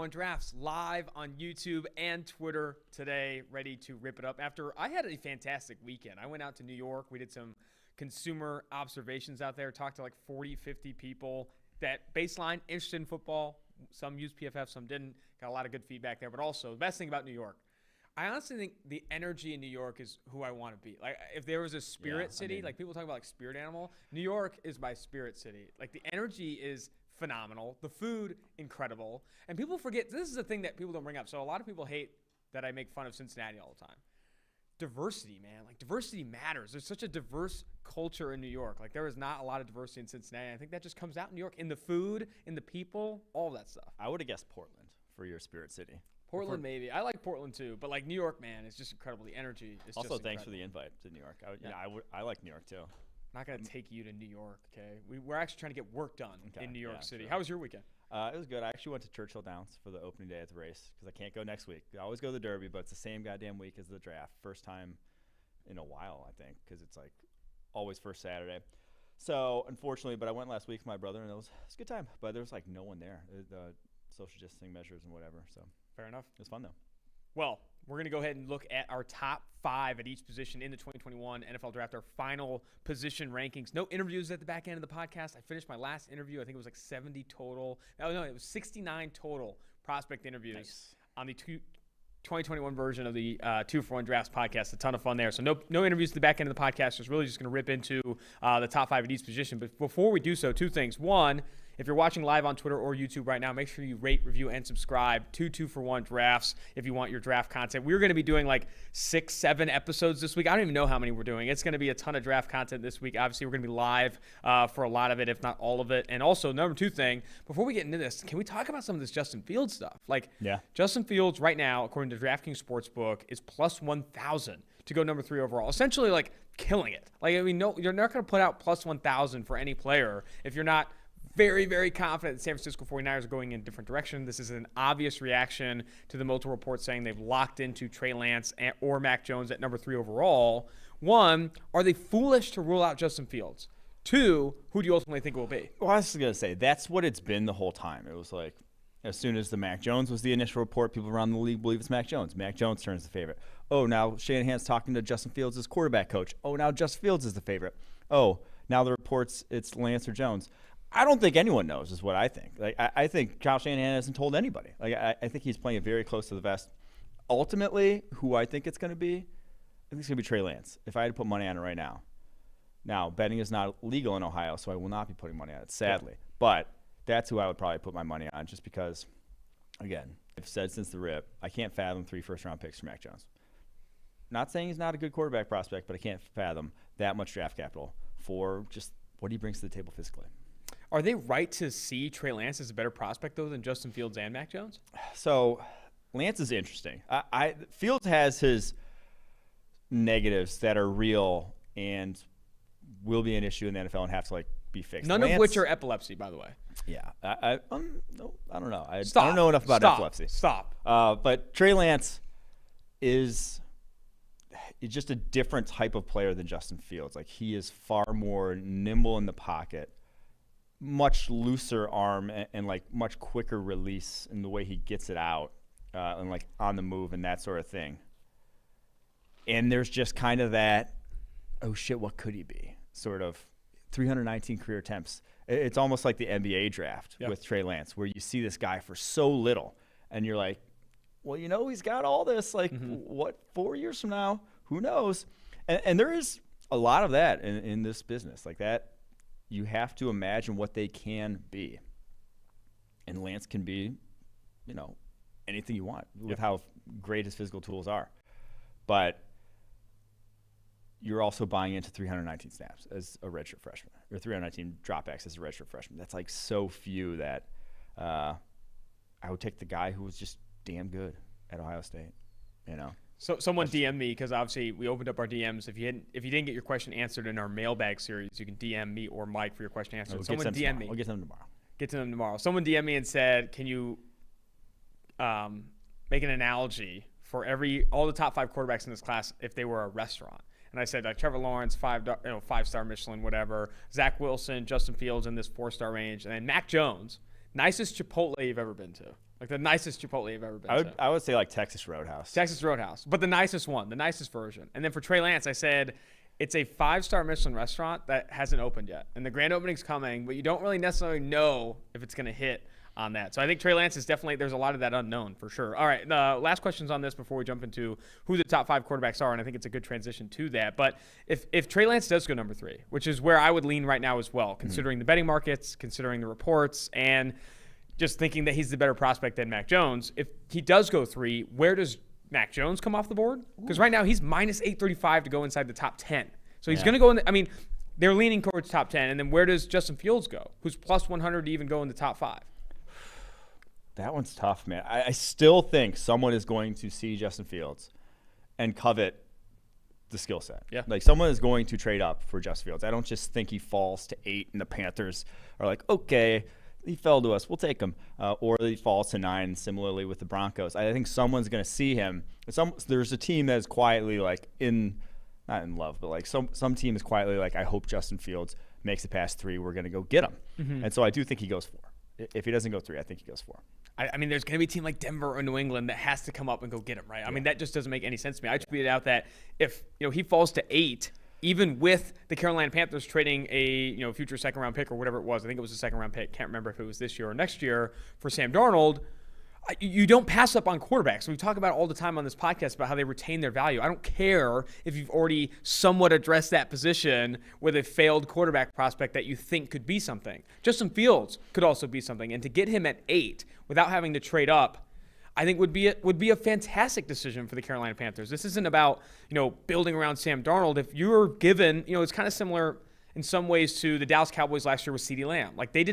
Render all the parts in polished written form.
Drafts live on YouTube and Twitter today, ready to rip it up after I had a fantastic weekend. I went out to New York. We did some consumer observations out there, talked to like 40, 50 people that baseline interested in football. Some used PFF, some didn't. Got a lot of good feedback there. But also, the best thing about New York, I honestly think the energy in New York is who I want to be. Like, if there was a spirit city, like people talk about like spirit animal, New York is my spirit city. Like, the energy is phenomenal. The food, incredible. And people forget, this is the thing that people don't bring up. So a lot of people hate that I make fun of Cincinnati all the time. Diversity, man. Like, diversity matters. There's such a diverse culture in New York. Like, there is not a lot of diversity in Cincinnati. I think that just comes out in New York, in the food, in the people, all of that stuff. I would have guessed Portland for your spirit city. Portland, maybe. I like Portland, too. But, like, New York, man, it's just incredible. The energy is also, just thanks incredible. for the invite to New York. I like New York, too. I'm not going to take you to New York, okay? We're actually trying to get work done in New York City. Sure. How was your weekend? It was good. I actually went to Churchill Downs for the opening day of the race because I can't go next week. I always go to the Derby, but it's the same goddamn week as the draft. First time in a while, I think, because it's like always first Saturday. So, unfortunately, but I went last week with my brother, and it was a good time. But there was like no one there, the social distancing measures and whatever. So, fair enough. It was fun, though. Well, we're going to go ahead and look at our top 5 at each position in the 2021 NFL Draft, our final position rankings. No interviews at the back end of the podcast. I finished my last interview. I think it was like 70 total. No, it was 69 total prospect interviews on the 2021 version of the 2-for-1 Drafts podcast. A ton of fun there. So no interviews at the back end of the podcast. Just really just going to rip into the top 5 at each position. But before we do so, 2 things. One, if you're watching live on Twitter or YouTube right now, make sure you rate, review, and subscribe to 2-for-1 Drafts if you want your draft content. We're going to be doing like 6, 7 episodes this week. I don't even know how many we're doing. It's going to be a ton of draft content this week. Obviously, we're going to be live for a lot of it, if not all of it. And also, number 2 thing, before we get into this, can we talk about some of this Justin Fields stuff? Like, Justin Fields right now, according to DraftKings Sportsbook, is plus 1,000 to go number 3 overall. Essentially, like, killing it. Like, I mean, no, you're not going to put out plus 1,000 for any player if you're not very, very confident the San Francisco 49ers are going in a different direction. This is an obvious reaction to the multiple reports saying they've locked into Trey Lance or Mac Jones at number 3 overall. 1, are they foolish to rule out Justin Fields? 2, who do you ultimately think it will be? Well, I was going to say, that's what it's been the whole time. It was like, as soon as the Mac Jones was the initial report, people around the league believe it's Mac Jones. Mac Jones turns the favorite. Oh, now Shanahan's talking to Justin Fields as quarterback coach. Oh, now Justin Fields is the favorite. Oh, now the reports it's Lance or Jones. I don't think anyone knows is what I think. Like I think Kyle Shanahan hasn't told anybody. Like I think he's playing it very close to the vest. Ultimately, who I think it's going to be, I think it's going to be Trey Lance. If I had to put money on it right now. Now, betting is not legal in Ohio, so I will not be putting money on it, sadly. Yeah. But that's who I would probably put my money on just because, again, I've said since the rip, I can't fathom 3 first-round picks for Mac Jones. Not saying he's not a good quarterback prospect, but I can't fathom that much draft capital for just what he brings to the table physically. Are they right to see Trey Lance as a better prospect, though, than Justin Fields and Mac Jones? So Lance is interesting. Fields has his negatives that are real and will be an issue in the NFL and have to be fixed. None of which are epilepsy, by the way. Yeah, I don't know. I don't know enough about epilepsy. Stop. But Trey Lance is just a different type of player than Justin Fields. Like, he is far more nimble in the pocket, much looser arm, and much quicker release in the way he gets it out, and on the move and that sort of thing. And there's just kind of that, oh shit, what could he be? Sort of 319 career attempts. It's almost like the NBA draft with Trey Lance, where you see this guy for so little, and you're like, well, he's got all this. What, 4 years from now? Who knows? And there is a lot of that in this business. Like that, you have to imagine what they can be. And Lance can be, anything you want with how great his physical tools are. But you're also buying into 319 snaps as a redshirt freshman, or 319 dropbacks as a redshirt freshman. That's so few that I would take the guy who was just damn good at Ohio State. So someone DM'd me, because obviously we opened up our DMs. If you didn't get your question answered in our mailbag series, you can DM me or Mike for your question answered. Someone DM me. We'll get to them tomorrow. Get to them tomorrow. Someone DM'd me and said, can you make an analogy for all the top 5 quarterbacks in this class if they were a restaurant? And I said, Trevor Lawrence, 5-star Michelin, whatever. Zach Wilson, Justin Fields in this 4-star range. And then Mac Jones, nicest Chipotle you've ever been to. The nicest Chipotle you've ever been to. I would say Texas Roadhouse. Texas Roadhouse. But the nicest one, the nicest version. And then for Trey Lance, I said, it's a 5-star Michelin restaurant that hasn't opened yet. And the grand opening's coming, but you don't really necessarily know if it's going to hit on that. So I think Trey Lance is definitely, there's a lot of that unknown for sure. All right, the last questions on this before we jump into who the top 5 quarterbacks are, and I think it's a good transition to that. But if Trey Lance does go number 3, which is where I would lean right now as well, considering the betting markets, considering the reports, and just thinking that he's the better prospect than Mac Jones, if he does go 3, where does Mac Jones come off the board? Because right now he's minus 835 to go inside the top 10. So he's going to go in they're leaning towards top 10. And then where does Justin Fields go, who's plus 100 to even go in the top 5? That one's tough, man. I still think someone is going to see Justin Fields and covet the skill set. Yeah. Someone is going to trade up for Justin Fields. I don't just think he falls to 8 and the Panthers are like, okay, he fell to us, we'll take him. Or he falls to 9, similarly with the Broncos. I think someone's going to see him. There's a team that is quietly not in love, but some team is quietly I hope Justin Fields makes it past 3. We're going to go get him. Mm-hmm. And so I do think he goes 4. If he doesn't go 3, I think he goes 4. There's going to be a team like Denver or New England that has to come up and go get him, right? Yeah. That just doesn't make any sense to me. I tweeted out that if he falls to 8, even with the Carolina Panthers trading a future second-round pick or whatever it was, I think it was a second-round pick, can't remember if it was this year or next year, for Sam Darnold, you don't pass up on quarterbacks. We talk about all the time on this podcast about how they retain their value. I don't care if you've already somewhat addressed that position with a failed quarterback prospect that you think could be something. Justin Fields could also be something. And to get him at 8 without having to trade up, I think would be a fantastic decision for the Carolina Panthers. This isn't about, building around Sam Darnold. If you're given, it's kind of similar in some ways to the Dallas Cowboys last year with CeeDee Lamb. They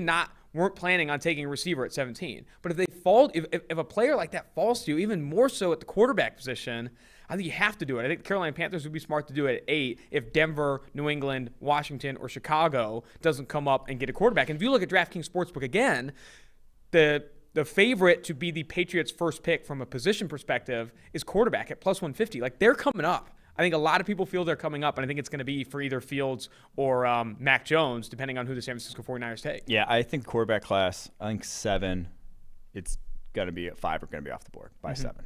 weren't planning on taking a receiver at 17. But if a player like that falls to you, even more so at the quarterback position, I think you have to do it. I think the Carolina Panthers would be smart to do it at 8 if Denver, New England, Washington, or Chicago doesn't come up and get a quarterback. And if you look at DraftKings Sportsbook again, the favorite to be the Patriots' first pick from a position perspective is quarterback at plus 150. Like, they're coming up. I think a lot of people feel they're coming up, and I think it's going to be for either Fields or Mac Jones, depending on who the San Francisco 49ers take. Yeah, I think quarterback class, I think 7, it's going to be 5 are going to be off the board by 7.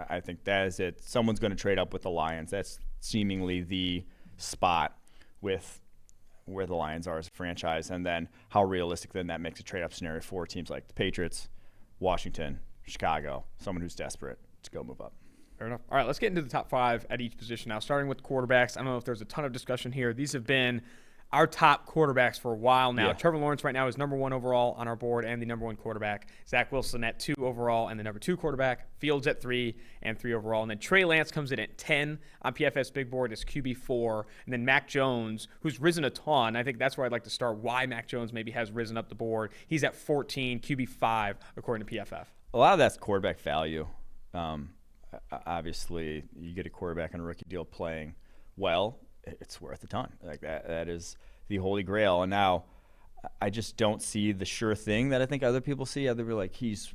I think that is it. Someone's going to trade up with the Lions. That's seemingly the spot with where the Lions are as a franchise, and then how realistic then that makes a trade-up scenario for teams like the Patriots, Washington, Chicago, someone who's desperate to go move up. Fair enough. All right, let's get into the top 5 at each position now, starting with quarterbacks. I don't know if there's a ton of discussion here. These have been our top quarterbacks for a while now. Yeah. Trevor Lawrence right now is number 1 overall on our board and the number 1 quarterback. Zach Wilson at 2 overall and the number 2 quarterback. Fields at 3 and 3 overall. And then Trey Lance comes in at 10 on PFF's big board as QB4. And then Mac Jones, who's risen a ton. I think that's where I'd like to start, why Mac Jones maybe has risen up the board. He's at 14, QB5, according to PFF. A lot of that's quarterback value. Obviously, you get a quarterback on a rookie deal playing well, it's worth a ton. Like that is the holy grail. And now I just don't see the sure thing that I think other people see. Other people like he's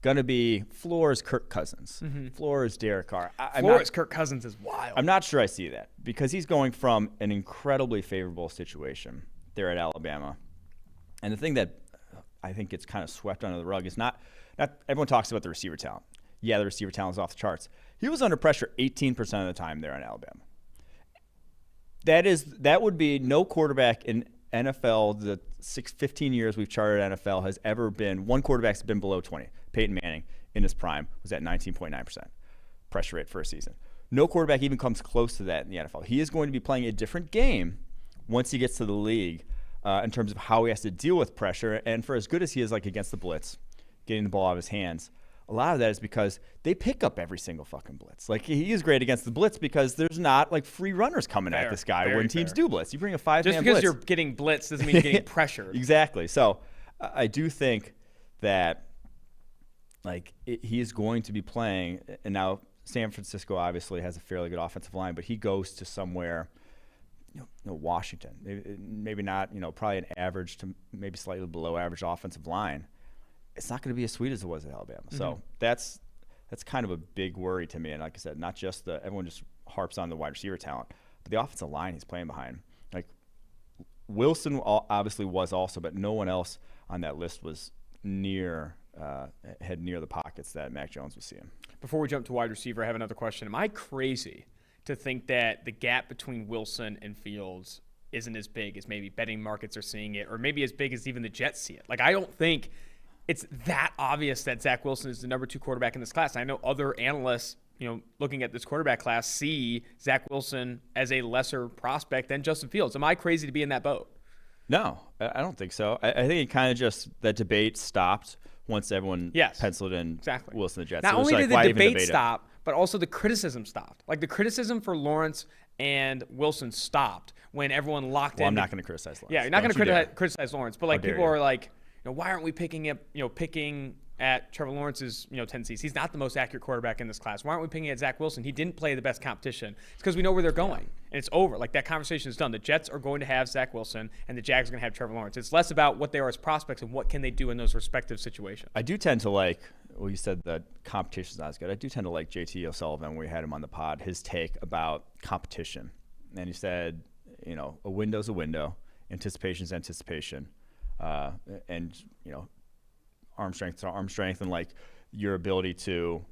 going to be floor is Kirk Cousins, floor is Derek Carr. Floor is Kirk Cousins is wild. I'm not sure I see that because he's going from an incredibly favorable situation there at Alabama. And the thing that I think gets kind of swept under the rug is not everyone talks about the receiver talent. Yeah, the receiver talent is off the charts. He was under pressure 18% of the time there in Alabama. That would be no quarterback in NFL, the 15 years we've charted NFL, has ever been, one quarterback's been below 20. Peyton Manning in his prime was at 19.9% pressure rate for a season. No quarterback even comes close to that in the NFL. He is going to be playing a different game once he gets to the league in terms of how he has to deal with pressure. And for as good as he is like against the blitz, getting the ball out of his hands, a lot of that is because they pick up every single fucking blitz. Like, he is great against the blitz because there's not, like, free runners coming at this guy when teams do blitz. You bring a 5-man blitz. Just because you're getting blitz doesn't mean you're getting pressured. Exactly. So I do think that, like, he is going to be playing. And now San Francisco obviously has a fairly good offensive line, but he goes to somewhere, Washington. Maybe not, probably an average to maybe slightly below average offensive line. It's not going to be as sweet as it was at Alabama. So that's kind of a big worry to me. And like I said, not just everyone just harps on the wide receiver talent, but the offensive line he's playing behind. Like, Wilson obviously was also, but no one else on that list was had near the pockets that Mac Jones was seeing. Before we jump to wide receiver, I have another question. Am I crazy to think that the gap between Wilson and Fields isn't as big as maybe betting markets are seeing it, or maybe as big as even the Jets see it? Like, I don't think it's that obvious that Zach Wilson is the number 2 quarterback in this class. And I know other analysts, looking at this quarterback class, see Zach Wilson as a lesser prospect than Justin Fields. Am I crazy to be in that boat? No, I don't think so. I think it kind of just, that debate stopped once everyone penciled in Wilson the Jets. Not only did the debate stop, but also the criticism stopped. Like, the criticism for Lawrence and Wilson stopped when everyone locked in. Well, I'm not going to criticize Lawrence. Yeah, you're not going to criticize Lawrence. But, like, people are like, why aren't we picking at Trevor Lawrence's, tendencies? He's not the most accurate quarterback in this class. Why aren't we picking at Zach Wilson? He didn't play the best competition. It's because we know where they're going, and it's over. Like, that conversation is done. The Jets are going to have Zach Wilson, and the Jags are going to have Trevor Lawrence. It's less about what they are as prospects and what can they do in those respective situations. I do tend to like, well, you said that competition's not as good. I do tend to like JT O'Sullivan, when we had him on the pod, his take about competition. And he said, a window's a window, anticipation's anticipation. And arm strength to arm strength, and like your ability to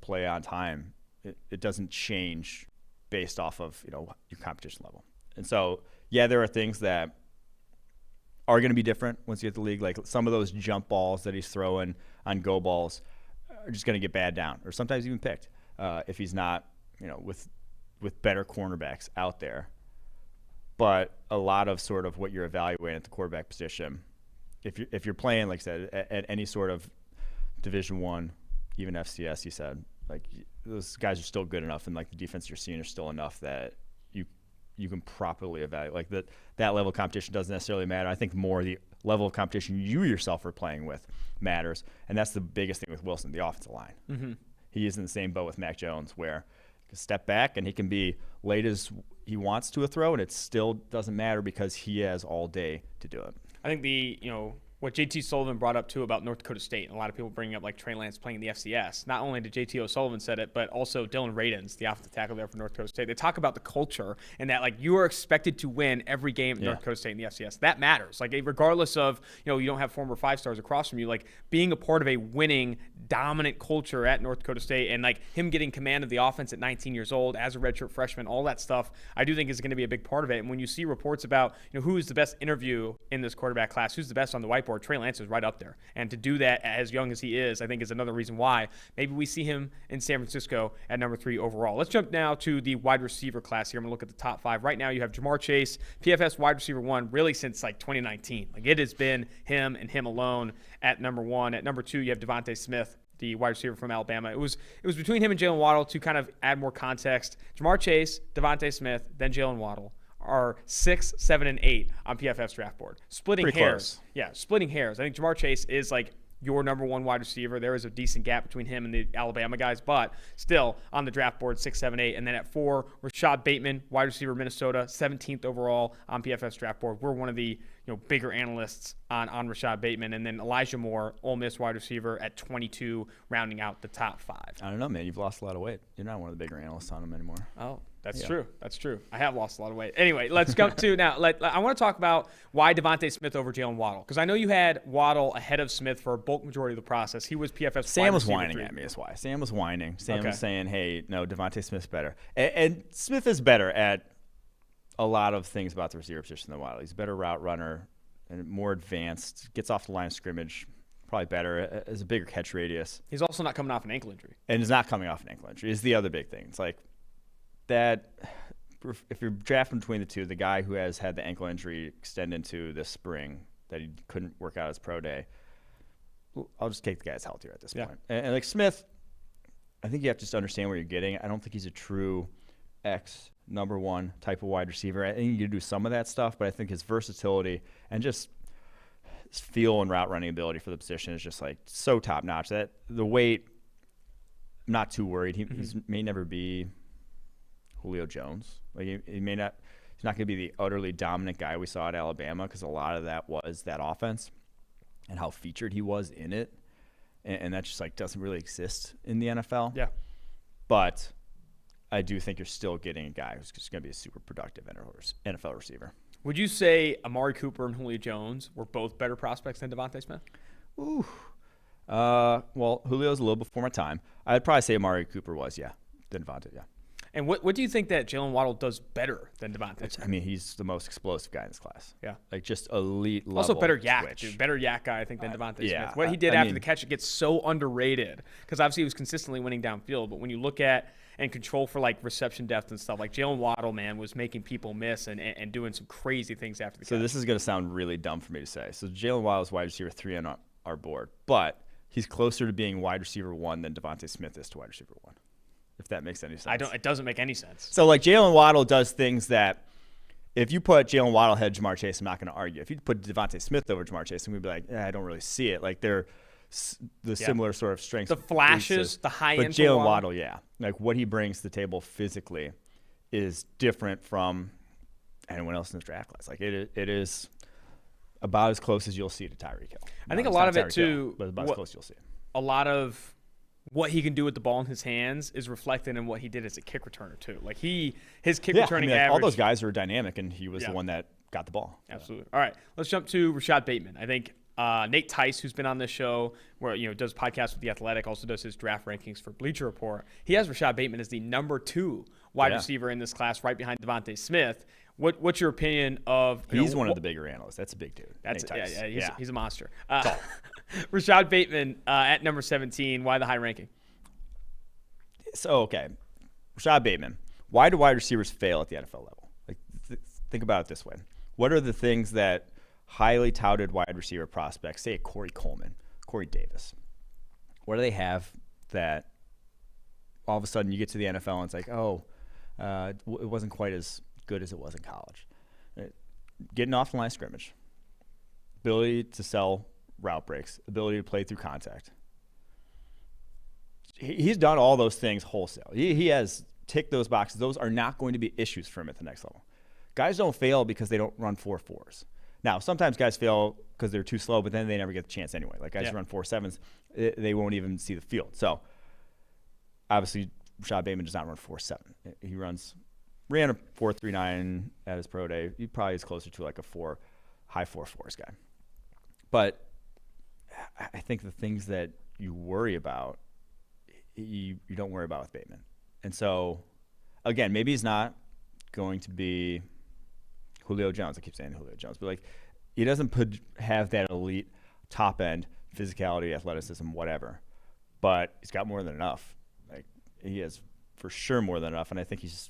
play on time, it doesn't change based off of your competition level. And so there are things that are going to be different once you get the league. Like, some of those jump balls that he's throwing on go balls are just going to get bad down, or sometimes even picked if he's not with better cornerbacks out there. But a lot of sort of what you're evaluating at the quarterback position, if you're playing, like I said, at any sort of Division I, even FCS, he said, like, those guys are still good enough, and like the defense you're seeing are still enough that you can properly evaluate. Like, that level of competition doesn't necessarily matter. I think more the level of competition you yourself are playing with matters, and that's the biggest thing with Wilson, the offensive line. he is in the same boat with Mac Jones, where he can step back and he can be late as he wants to a throw, and it still doesn't matter because he has all day to do it. I think what JT Sullivan brought up too about North Dakota State, and a lot of people bringing up like Trey Lance playing in the FCS. Not only did JT O'Sullivan said it, but also Dylan Radins, the offensive tackle there for North Dakota State. They talk about the culture and that like you are expected to win every game in North Dakota State in the FCS. That matters. Like regardless of you don't have former 5-stars across from you, like being a part of a winning, dominant culture at North Dakota State, and like him getting command of the offense at 19 years old as a redshirt freshman, all that stuff, I do think is going to be a big part of it. And when you see reports about who is the best interview in this quarterback class, who's the best on the whiteboard, Trey Lance is right up there. And to do that as young as he is, I think is another reason why maybe we see him in San Francisco at number 3 overall. Let's jump now to the wide receiver class here. I'm going to look at the top 5. Right now you have Jamar Chase, PFS wide receiver 1, really since like 2019. Like it has been him and him alone at number 1. At number 2, you have Devontae Smith, the wide receiver from Alabama. It was between him and Jalen Waddle. To kind of add more context, Jamar Chase, Devontae Smith, then Jalen Waddle are 6, 7, and 8 on PFF's draft board. Splitting Pretty hairs. close. Yeah, splitting hairs. I think Jamar Chase is like your number 1 wide receiver. There is a decent gap between him and the Alabama guys, but still on the draft board, 6, 7, 8. And then at 4, Rashad Bateman, wide receiver, Minnesota, 17th overall on PFF's draft board. We're one of the bigger analysts on Rashad Bateman. And then Elijah Moore, Ole Miss wide receiver at 22, rounding out the top 5. I don't know, man. You've lost a lot of weight. You're not one of the bigger analysts on him anymore. Oh, that's true. That's true. I have lost a lot of weight. Anyway, let's go to now. I want to talk about why Devontae Smith over Jalen Waddle, because I know you had Waddle ahead of Smith for a bulk majority of the process. He was PFF's Sam was wide receiver whining 3. at me. That's why. Sam was whining. Sam Okay. was saying, hey, no, Devontae Smith's better. And Smith is better at a lot of things about the receiver position than Waddle. He's a better route runner and more advanced, gets off the line of scrimmage, probably better, has a bigger catch radius. He's also not coming off an ankle injury. And is not coming off an ankle injury is the other big thing. It's like that if you're drafting between the two, the guy who has had the ankle injury extend into this spring that he couldn't work out his pro day, I'll just take the guy that's healthier at this point. And like Smith, I think you have to just understand where you're getting. I don't think he's a true number 1 type of wide receiver. I think you can do some of that stuff, but I think his versatility and just his feel and route running ability for the position is just like so top notch that the weight, I'm not too worried. He may never be Julio Jones. Like he may not. He's not going to be the utterly dominant guy we saw at Alabama, because a lot of that was that offense and how featured he was in it, and that just like doesn't really exist in the NFL. Yeah. But I do think you're still getting a guy who's just going to be a super productive NFL receiver. Would you say Amari Cooper and Julio Jones were both better prospects than Devontae Smith? Ooh. Well, Julio's a little before my time. I'd probably say Amari Cooper was, than Devontae, And what do you think that Jalen Waddle does better than Devontae Smith? I mean, he's the most explosive guy in this class. Yeah. Like just elite level. Also better yak, twitch. dude. Better yak guy, I think, than Devontae yeah, Smith. What he did I after mean- the catch, it gets so underrated, because obviously he was consistently winning downfield. But when you look at and control for like reception depth and stuff, like Jalen Waddle, man, was making people miss and doing some crazy things after the catch. So this is going to sound really dumb for me to say. So Jalen Waddle is wide receiver 3 on our board, but he's closer to being wide receiver 1 than Devontae Smith is to wide receiver 1. If that makes any sense. It doesn't make any sense. So like Jalen Waddle does things that if you put Jalen Waddle ahead of Jamar Chase, I'm not going to argue. If you put Devontae Smith over Jamar Chase, I'm going to be like, I don't really see it. Like they're the similar sort of strengths. The flashes, the high end. But Jalen Waddle, like what he brings to the table physically is different from anyone else in this draft class. Like it is about as close as you'll see to Tyreek Hill. I think a lot of it too, but about as close as you'll see. A lot of what he can do with the ball in his hands is reflected in what he did as a kick returner too. Like his kick returning average. All those guys are dynamic, and he was the one that got the ball. Absolutely. All right, let's jump to Rashad Bateman. I think Nate Tice, who's been on this show, where does podcasts with The Athletic, also does his draft rankings for Bleacher Report. He has Rashad Bateman as the number 2 wide receiver in this class, right behind Devontae Smith. What's your opinion of? He's one of the bigger analysts. That's a big dude. That's Nate Tice. He's a monster. Rashad Bateman at number 17. Why the high ranking? So okay, Rashad Bateman. Why do wide receivers fail at the NFL level? Like think about it this way: what are the things that highly touted wide receiver prospects, say Corey Coleman, Corey Davis, what do they have that all of a sudden you get to the NFL and it's like, it wasn't quite as good as it was in college? Right? Getting off the line of scrimmage, ability to sell route breaks, ability to play through contact. he's done all those things wholesale. He has ticked those boxes. Those are not going to be issues for him at the next level. Guys don't fail because they don't run 4.4s. Now, sometimes guys fail because they're too slow, but then they never get the chance anyway. Like guys who run 4.7s, they won't even see the field. So obviously, Rashad Bateman does not run 4.7. He ran a 4.39 at his pro day. He probably is closer to like a high 4.4s guy. But I think the things that you worry about, you don't worry about with Bateman. And so, again, maybe he's not going to be Julio Jones. I keep saying Julio Jones, but like he doesn't have that elite top end physicality, athleticism, whatever. But he's got more than enough. Like he has for sure more than enough, and I think he's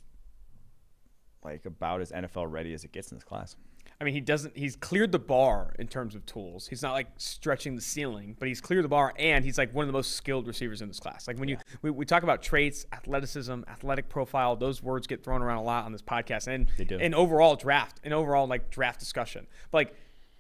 like about as NFL ready as it gets in this class. I mean, he's cleared the bar in terms of tools. He's not like stretching the ceiling, but he's cleared the bar, and he's like one of the most skilled receivers in this class. Like when we talk about traits, athleticism, athletic profile, those words get thrown around a lot on this podcast and overall draft like draft discussion. But like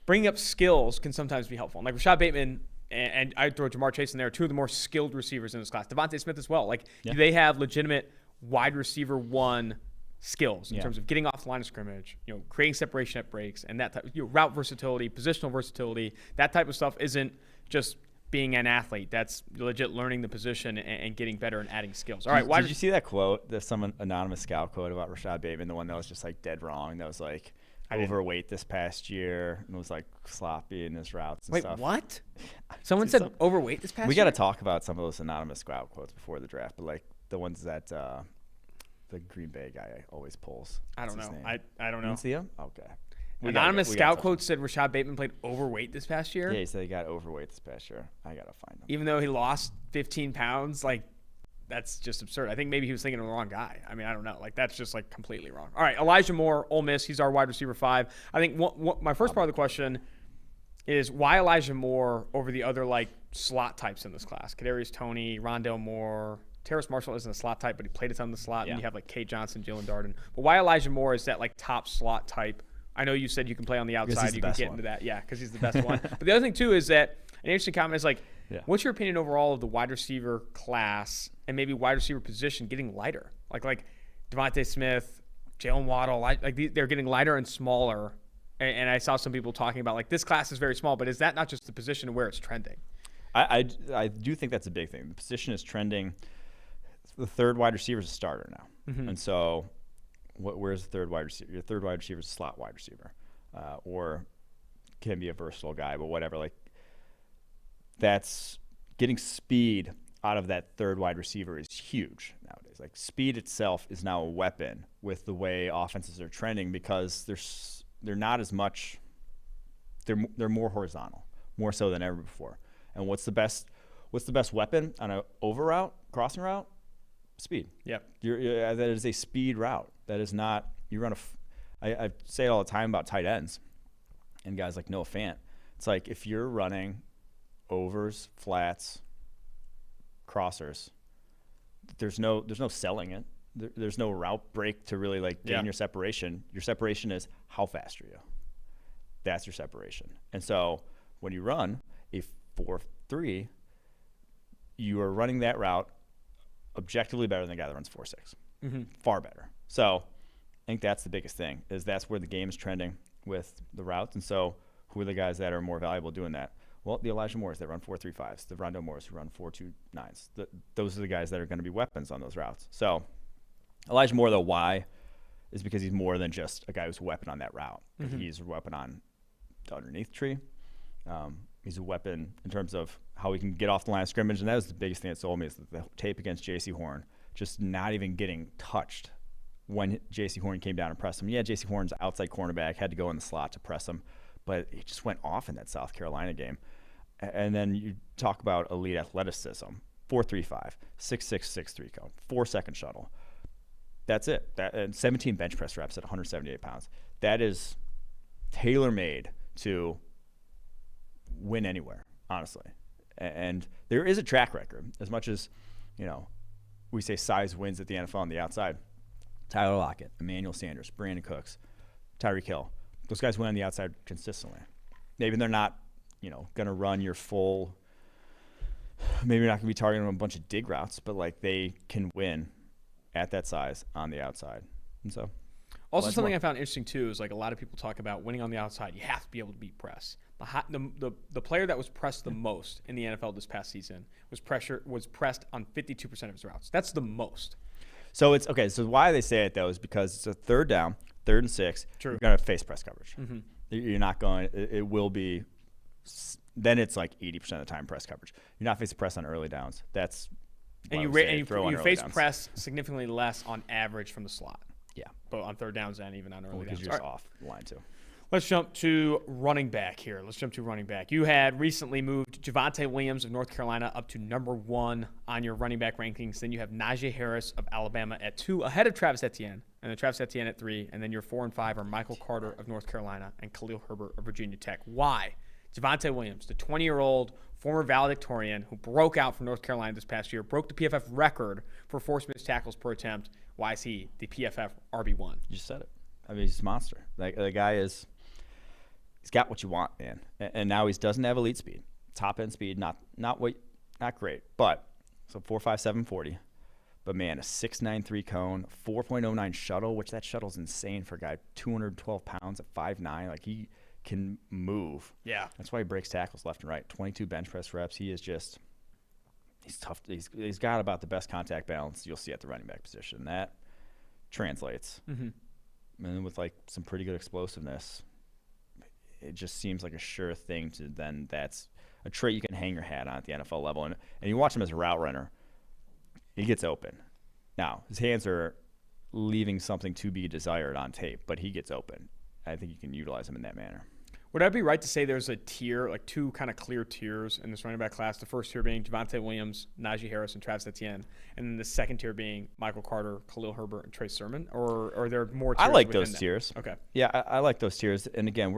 bringing up skills can sometimes be helpful. And like Rashad Bateman and I'd throw Jamar Chase in there, two of the more skilled receivers in this class. Devontae Smith as well. Like they have legitimate wide receiver one skills in terms of getting off the line of scrimmage, creating separation at breaks, and that type, route versatility, positional versatility. That type of stuff isn't just being an athlete. That's legit learning the position and getting better and adding skills. All right, did you see that quote, that some anonymous scout quote about Rashad Bateman, the one that was just like dead wrong? That was like overweight this past year and was like sloppy in his routes and stuff. Wait, what? Someone said overweight this past year? We got to talk about some of those anonymous scout quotes before the draft, but like the ones that the Green Bay guy always pulls. I don't know. I don't know. You see him? Okay. Anonymous scout quote said Rashad Bateman played overweight this past year. Yeah, he said he got overweight this past year. I got to find him. Even though he lost 15 pounds, like that's just absurd. I think maybe he was thinking of the wrong guy. I mean, I don't know. Like that's just like completely wrong. All right, Elijah Moore, Ole Miss. He's our wide receiver 5. I think my first part of the question is why Elijah Moore over the other like slot types in this class? Kadarius Toney, Rondale Moore. Terrace Marshall isn't a slot type, but he played a ton in the slot. And you have like Kate Johnson, Jalen Darden. But why Elijah Moore is that like top slot type? I know you said you can play on the outside. You can get into that. Yeah, because he's the best one. But the other thing too is that an interesting comment is like, what's your opinion overall of the wide receiver class and maybe wide receiver position getting lighter? Like Devontae Smith, Jalen Waddle, they're getting lighter and smaller. And I saw some people talking about like this class is very small, but is that not just the position and where it's trending? I do think that's a big thing. The position is trending. The third wide receiver is a starter now. Mm-hmm. And so where's the third wide receiver? Your third wide receiver is a slot wide receiver or can be a versatile guy, but whatever. Like that's getting speed out of that third wide receiver is huge nowadays. Like speed itself is now a weapon with the way offenses are trending because they're not as much. They're more horizontal, more so than ever before. And what's the best weapon on an over route, crossing route? Speed. Yep. That is a speed route. That is not you run I say it all the time about tight ends and guys like Noah Fant. It's like if you're running overs, flats, crossers, there's no selling it. There's no route break to really like gain your separation. Your separation is how fast are you? That's your separation. And so when you run a 4.3, you are running that route objectively better than the guy that runs 4.6. Mm-hmm. Far better. So I think that's the biggest thing is that's where the game is trending with the routes. And so who are the guys that are more valuable doing that? Well, the Elijah Moores that run 4.35s, the Rondale Moores who run 4.29s. Those are the guys that are going to be weapons on those routes. So Elijah Moore, though, why? Is because he's more than just a guy who's a weapon on that route. Mm-hmm. He's a weapon on the underneath tree. He's a weapon in terms of how he can get off the line of scrimmage, and that was the biggest thing that sold me is the tape against J.C. Horn, just not even getting touched when J.C. Horn came down and pressed him. Yeah, J.C. Horn's outside cornerback, had to go in the slot to press him, but he just went off in that South Carolina game. And then you talk about elite athleticism, 4.35, 6.6, 6.3 cone, 4-second shuttle. That's it. And 17 bench press reps at 178 pounds. That is tailor-made to win anywhere, honestly. And there is a track record. As much as, we say size wins at the NFL on the outside. Tyler Lockett, Emmanuel Sanders, Brandon Cooks, Tyreek Hill. Those guys win on the outside consistently. Maybe they're not, going to run your full maybe you're not going to be targeting a bunch of dig routes, but like they can win at that size on the outside. And so also something I found interesting too is like a lot of people talk about winning on the outside. You have to be able to beat press. The player that was pressed the most in the NFL this past season was pressed on 52% of his routes. That's the most. So it's okay. So why they say it though is because it's a third down, 3rd and 6. True. You're going to face press coverage. Mm-hmm. You're not going. It will be. Then it's like 80% of the time press coverage. You're not facing press on early downs. That's and you face press significantly less on average from the slot. Yeah, but on third downs and even on early downs. Because you're just off the line too. Let's jump to running back here. You had recently moved Javonte Williams of North Carolina up to number 1 on your running back rankings. Then you have Najee Harris of Alabama at 2, ahead of Travis Etienne, and then Travis Etienne at 3. And then your 4 and 5 are Michael Carter of North Carolina and Khalil Herbert of Virginia Tech. Why? Javonte Williams, the 20-year-old former valedictorian who broke out from North Carolina this past year, broke the PFF record for forced missed tackles per attempt. Why is he the PFF RB1? You just said it. I mean, he's a monster. Like the guy is. He's got what you want, man. And now he doesn't have elite speed. Top end speed, not great. But so 4.57 40. But man, a 6.93 cone, 4.09 shuttle, which that shuttle's insane for a guy 212 pounds at 5'9". Like he can move. Yeah. That's why he breaks tackles left and right. 22 bench press reps. He's tough. He's got about the best contact balance you'll see at the running back position. That translates. Mm-hmm. And with like some pretty good explosiveness. It just seems like a sure thing to then that's a trait you can hang your hat on at the NFL level. And you watch him as a route runner, he gets open. Now, his hands are leaving something to be desired on tape, but he gets open. I think you can utilize him in that manner. Would I be right to say there's a tier, like 2 kind of clear tiers in this running back class? The first tier being Javonte Williams, Najee Harris, and Travis Etienne. And then the second tier being Michael Carter, Khalil Herbert, and Trey Sermon? Or are there more tiers? I like those tiers. Okay. Yeah, I like those tiers. And again,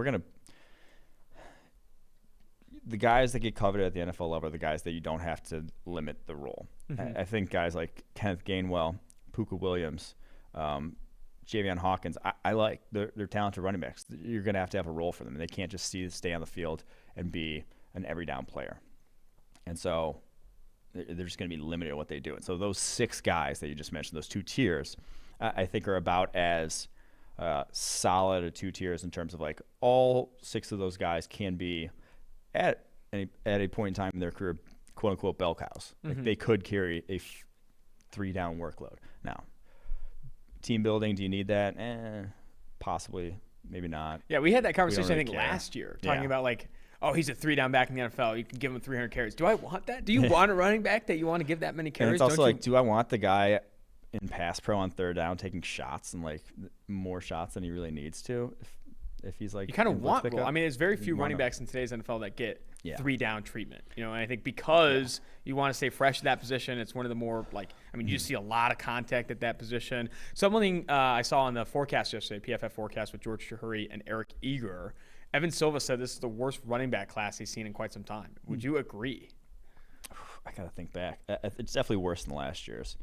the guys that get coveted at the NFL level are the guys that you don't have to limit the role. Mm-hmm. I think guys like Kenneth Gainwell, Puka Williams, Javion Hawkins, I like. They're talented running backs. You're going to have a role for them. They can't just stay on the field and be an every down player. And so they're just going to be limited at what they do. And so those 6 guys that you just mentioned, those 2 tiers, I think are about as solid a 2 tiers in terms of like all 6 of those guys can be at a point in time in their career, quote unquote, bell cows. Mm-hmm. Like they could carry a 3-down workload. Now, team building, do you need that? Possibly, maybe not. Yeah, we had that conversation really I think care. last year, talking about like, oh, he's a 3-down back in the NFL. You can give him 300 carries. Do I want that? Do you want a running back that you want to give that many carries? And it's also like, do I want the guy in pass pro on 3rd down taking shots and like more shots than he really needs to? If he's like, you kind of want. Well, I mean, there's very few running backs in today's NFL that get 3-down treatment. You know, and I think because you want to stay fresh at that position, it's one of the more like. I mean, you just see a lot of contact at that position. Something I saw on the forecast yesterday, PFF forecast with George Chahuri and Eric Eager. Evan Silva said this is the worst running back class he's seen in quite some time. Would you agree? I gotta think back. It's definitely worse than last year's.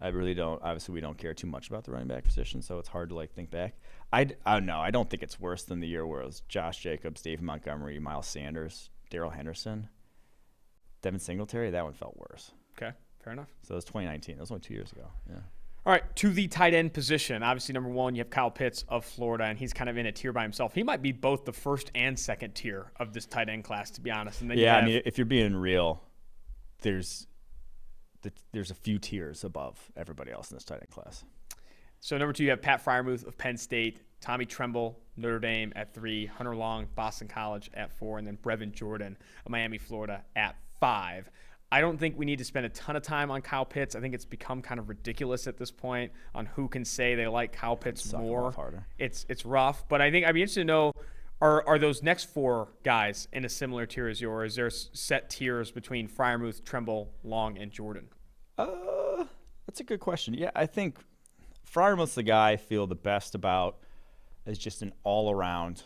I really don't. Obviously, we don't care too much about the running back position, so it's hard to like think back. I don't think it's worse than the year where it was Josh Jacobs, David Montgomery, Miles Sanders, Darrell Henderson, Devin Singletary. That one felt worse. Okay, fair enough. So it was 2019. That was only 2 years ago. Yeah. All right, to the tight end position. Obviously, number 1, you have Kyle Pitts of Florida, and he's kind of in a tier by himself. He might be both the first and second tier of this tight end class, to be honest. And then I mean, if you're being real, there's a few tiers above everybody else in this tight end class. So number 2, you have Pat Freiermuth of Penn State, Tommy Tremble, Notre Dame at 3, Hunter Long, Boston College at 4, and then Brevin Jordan of Miami, Florida at 5. I don't think we need to spend a ton of time on Kyle Pitts. I think it's become kind of ridiculous at this point on who can say they like Kyle Pitts more. It's rough, but I think I'd be interested to know, are those next 4 guys in a similar tier as yours? Is there set tiers between Freiermuth, Tremble, Long, and Jordan? That's a good question. Yeah, I think Freiermuth's the guy I feel the best about as just an all-around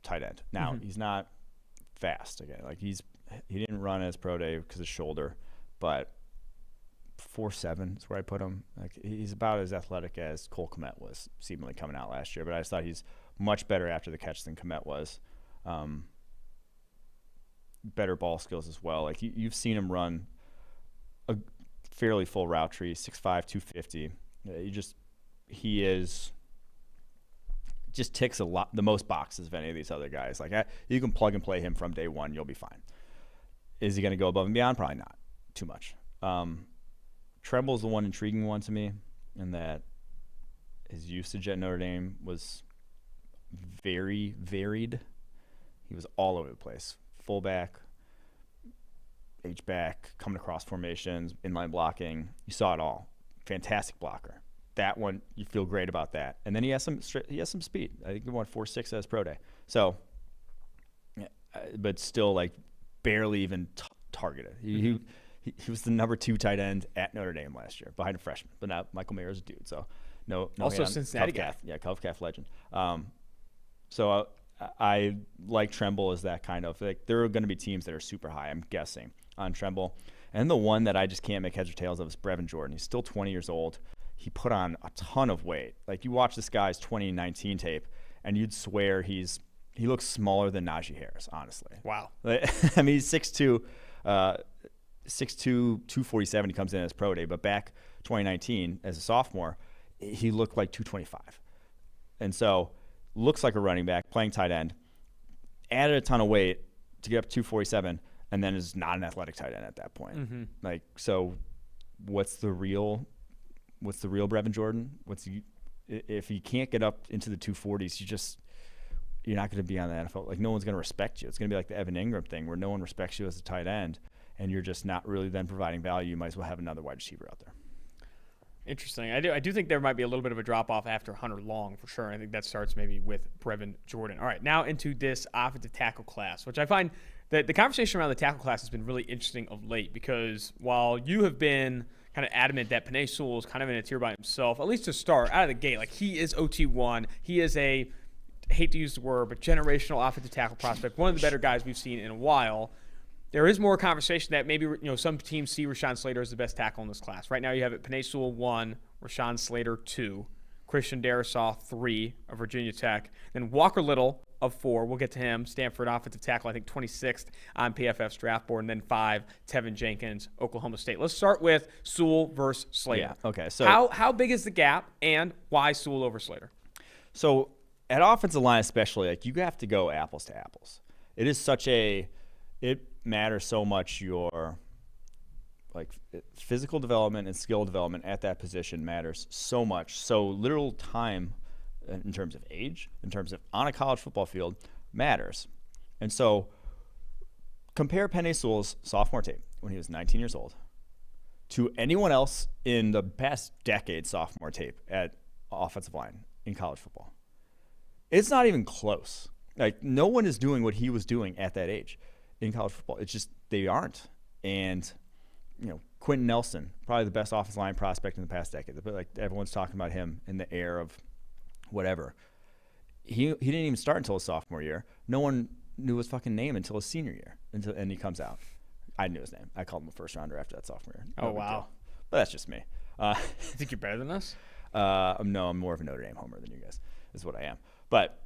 tight end. Now, he's not fast again. Like he didn't run as pro day because of his shoulder, but 4.7 is where I put him. Like he's about as athletic as Cole Kmet was seemingly coming out last year, but I just thought he's much better after the catch than Kmet was. better ball skills as well. Like you've seen him run a fairly full route tree, 6'5", 250. He just ticks the most boxes of any of these other guys. Like you can plug and play him from day one, you'll be fine. Is he going to go above and beyond? Probably not too much. Tremble's the one intriguing one to me, in that his usage at Notre Dame was very varied. He was all over the place. Fullback, H-back, coming across formations, inline blocking. You saw it all. Fantastic blocker. That one, you feel great about that. And then he has some speed. I think he won 4.6 at his pro day. So, but still, like, barely even targeted. He was the number 2 tight end at Notre Dame last year, behind a freshman. But now Michael Mayer's a dude, so no. Also Cincinnati guy. Yeah, Calf legend. So I like Tremble as that kind of, like, there are going to be teams that are super high, I'm guessing, on Tremble. And the one that I just can't make heads or tails of is Brevin Jordan. He's still 20 years old. He put on a ton of weight. Like, you watch this guy's 2019 tape, and you'd swear he looks smaller than Najee Harris, honestly. Wow. I mean, he's 6'2", 247. He comes in as pro day, but back 2019 as a sophomore, he looked like 225. And so, looks like a running back, playing tight end, added a ton of weight to get up to 247, and then is not an athletic tight end at that point. Mm-hmm. Like, so what's the real Brevin Jordan? If you can't get up into the 240s, you're not going to be on the NFL. Like, no one's going to respect you. It's going to be like the Evan Ingram thing, where no one respects you as a tight end, and you're just not really then providing value. You might as well have another wide receiver out there. Interesting. I do think there might be a little bit of a drop-off after Hunter Long, for sure. I think that starts maybe with Brevin Jordan. All right, now into this offensive tackle class, which I find that the conversation around the tackle class has been really interesting of late, because while you have been kind of adamant that Penei Sewell is kind of in a tier by himself, at least to start out of the gate, like, he is OT1. He is I hate to use the word, but generational offensive tackle prospect, one of the better guys we've seen in a while. There is more conversation that maybe, some teams see Rashawn Slater as the best tackle in this class. Right now you have it Penei Sewell 1, Rashawn Slater 2, Christian Darrisaw 3 of Virginia Tech, then Walker Little of 4. We'll get to him. Stanford offensive tackle, I think 26th on PFF's draft board, and then 5, Tevin Jenkins, Oklahoma State. Let's start with Sewell versus Slater. Yeah, okay. So how big is the gap, and why Sewell over Slater? So at offensive line especially, like, you have to go apples to apples. It matters so much, your physical development and skill development at that position matters so much. So literal time in terms of age, in terms of on a college football field, matters. And so compare Penei Sewell's sophomore tape when he was 19 years old to anyone else in the past decade sophomore tape at offensive line in college football. It's not even close. Like, no one is doing what he was doing at that age in college football. It's just, they aren't. And, Quentin Nelson, probably the best offensive line prospect in the past decade. But, like, everyone's talking about him in the air of whatever. He didn't even start until his sophomore year. No one knew his fucking name until his senior year, and he comes out. I knew his name. I called him a first rounder after that sophomore year. Oh, wow. But that's just me. You think you're better than us? No, I'm more of a Notre Dame homer than you guys, is what I am. But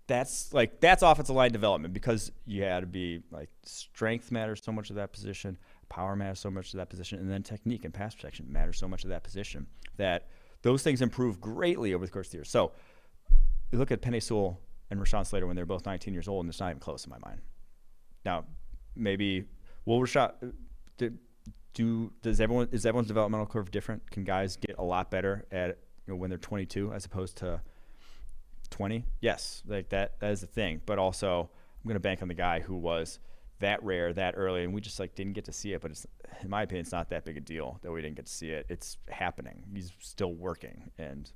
that's offensive line development, because you had to be, like, strength matters so much of that position, power matters so much of that position, and then technique and pass protection matters so much of that position, that those things improve greatly over the course of the year. So you look at Penei Sewell and Rashawn Slater when they're both 19 years old, and it's not even close in my mind. Now, maybe is everyone's developmental curve different? Can guys get a lot better at when they're 22 as opposed to 20? Yes, like that is the thing. But also, I'm going to bank on the guy who was that rare, that early, and we just didn't get to see it. But it's, in my opinion, it's not that big a deal that we didn't get to see it. It's happening. He's still working, and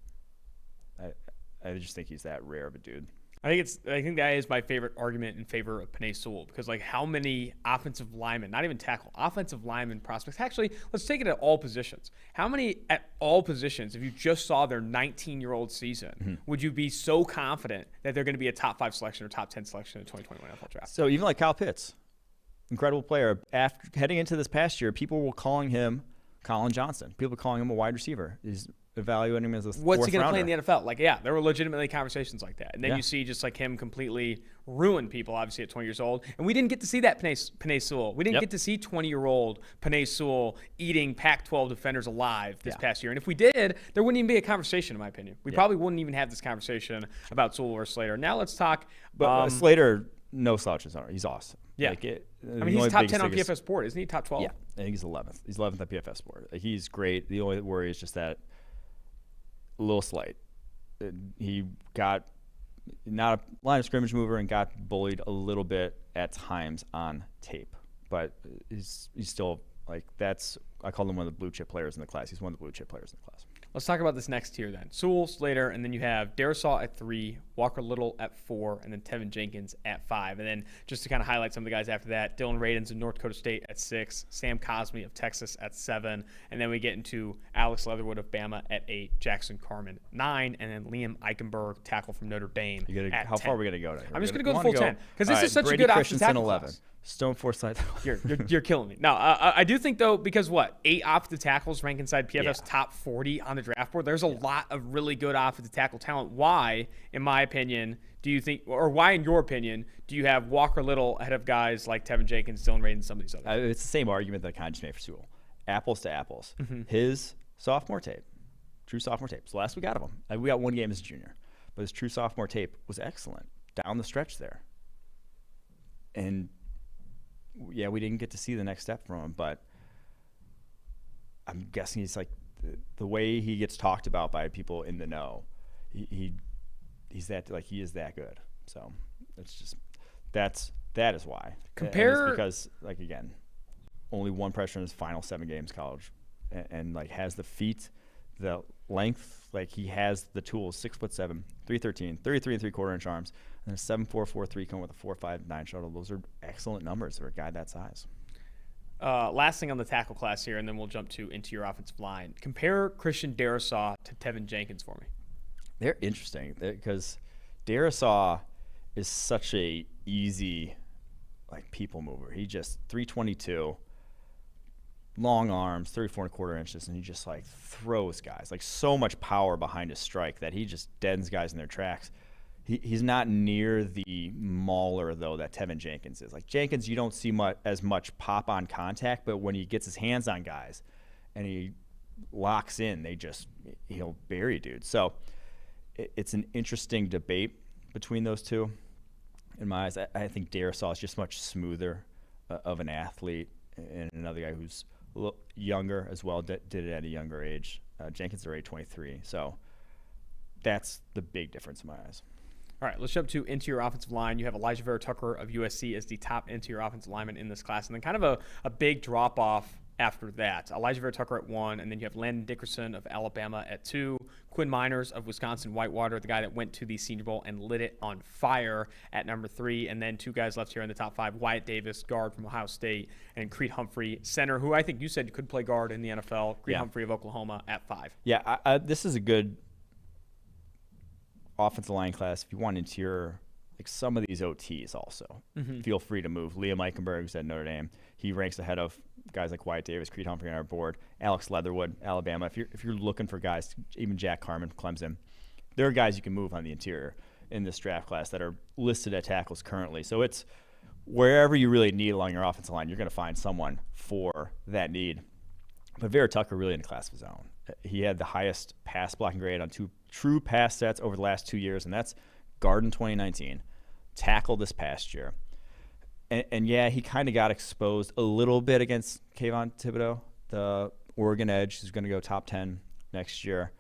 I just think he's that rare of a dude. I think that is my favorite argument in favor of Penei Sewell, because, like, how many offensive linemen, not even tackle, offensive lineman prospects, actually, let's take it at all positions. How many at all positions, if you just saw their 19-year-old season, would you be so confident that they're going to be a top 5 selection or top 10 selection in the 2021 NFL draft? So even like Kyle Pitts, incredible player. After heading into this past year, people were calling him Colin Johnson. People were calling him a wide receiver. He's evaluating him as a what's he going to play in the NFL? Like, yeah, there were legitimately conversations like that. And then Yeah. you see just like him completely ruin people, obviously at 20 years old. And we didn't get to see that Penei Sewell. We didn't Yep. get to see 20-year-old Penei Sewell eating Pac-12 defenders alive this past year. And if we did, there wouldn't even be a conversation, in my opinion. We probably wouldn't even have this conversation about Sewell or Slater. Now let's talk. But Slater, no slouches on it. He's awesome. Yeah. Like I mean, he's top 10 on PFF Sport, isn't he? Top 12? Yeah, I think he's 11th. He's 11th at PFF Sport. He's great. The only worry is just that a little slight. He got not a line of scrimmage mover and got bullied a little bit at times on tape, but he's still like that's. I call him one of the blue chip players in the class. He's one of the blue chip players in the class. Let's talk about this next tier then. Sewell, Slater, and then you have Darisaw at 3, Walker Little at 4, and then Tevin Jenkins at 5. And then just to kind of highlight some of the guys after that, Dylan Radins of North Dakota State at 6, Sam Cosme of Texas at 7, and then we get into Alex Leatherwood of Bama at 8, Jackson Carman 9, and then Liam Eichenberg, tackle from Notre Dame at how 10. far are we going to go? I'm just going to go the full 10 because this is such Brady a good option Christensen, tackle 11. class. Stone Forsythe. You're killing me. No, I do think, though, because 8 offensive tackles rank inside PFF's Yeah. top 40 on the draft board, there's a lot of really good offensive tackle talent. Why, in my opinion, do you think, or why, in your opinion, do you have Walker Little ahead of guys like Tevin Jenkins, Dylan Radins, and some of these others? It's the same argument that I kind of just made for Sewell. Apples to apples. Mm-hmm. His sophomore tape, true sophomore tape. It's the last we got of him. We got one game as a junior, but his true sophomore tape was excellent down the stretch there. And yeah, we didn't get to see the next step from him, but I'm guessing he's like the way he gets talked about by people in the know. He's that like he is that good. So it's just that is why. Compare and it's because like again, only one pressure in his final 7 games college, and like has the feet, the length. Like he has the tools. 6'7", 313, 33 3/4 inch arms, and a 7'4", 4.3 cone with a 4.59 shuttle. Those are excellent numbers for a guy that size. Last thing on the tackle class here, and then we'll jump to interior offensive line. Compare Christian Darisaw to Tevin Jenkins for me. They're interesting because Darisaw is such a easy like people mover. He just 322. Long arms, 34.25 inches, and he just like throws guys like so much power behind his strike that he just deadens guys in their tracks. He's not near the mauler though that Tevin Jenkins is. Like Jenkins, you don't see as much pop on contact, but when he gets his hands on guys and he locks in, he'll bury dudes. So it's an interesting debate between those two. In my eyes, I think Darisaw is just much smoother of an athlete, and another guy who's a little younger as well, did it at a younger age. Jenkins is already 23, so that's the big difference in my eyes. All right, let's jump to interior offensive line. You have Elijah Vera Tucker of USC as the top interior offensive lineman in this class, and then kind of a big drop-off after that. Elijah Vera Tucker at 1, and then you have Landon Dickerson of Alabama at 2, Quinn Miners of Wisconsin Whitewater, the guy that went to the Senior Bowl and lit it on fire, at number 3, and then 2 guys left here in the top 5, Wyatt Davis, guard from Ohio State, and Creed Humphrey, center, who I think you said could play guard in the NFL, Creed Humphrey of Oklahoma at 5. Yeah, this is a good offensive line class. If you want interior, like some of these OTs also, feel free to move. Liam Eichenberg's at Notre Dame. He ranks ahead of guys like Wyatt Davis, Creed Humphrey on our board. Alex Leatherwood, Alabama. If you're looking for guys, even Jack Carman, Clemson, there are guys you can move on the interior in this draft class that are listed at tackles currently. So it's wherever you really need along your offensive line, you're going to find someone for that need. But Vera Tucker really in a class of his own. He had the highest pass blocking grade on 2 true pass sets over the last 2 years, and that's guard in 2019, tackle this past year. And yeah, he kind of got exposed a little bit against Kayvon Thibodeau, the Oregon edge, who's going to go top 10 next year.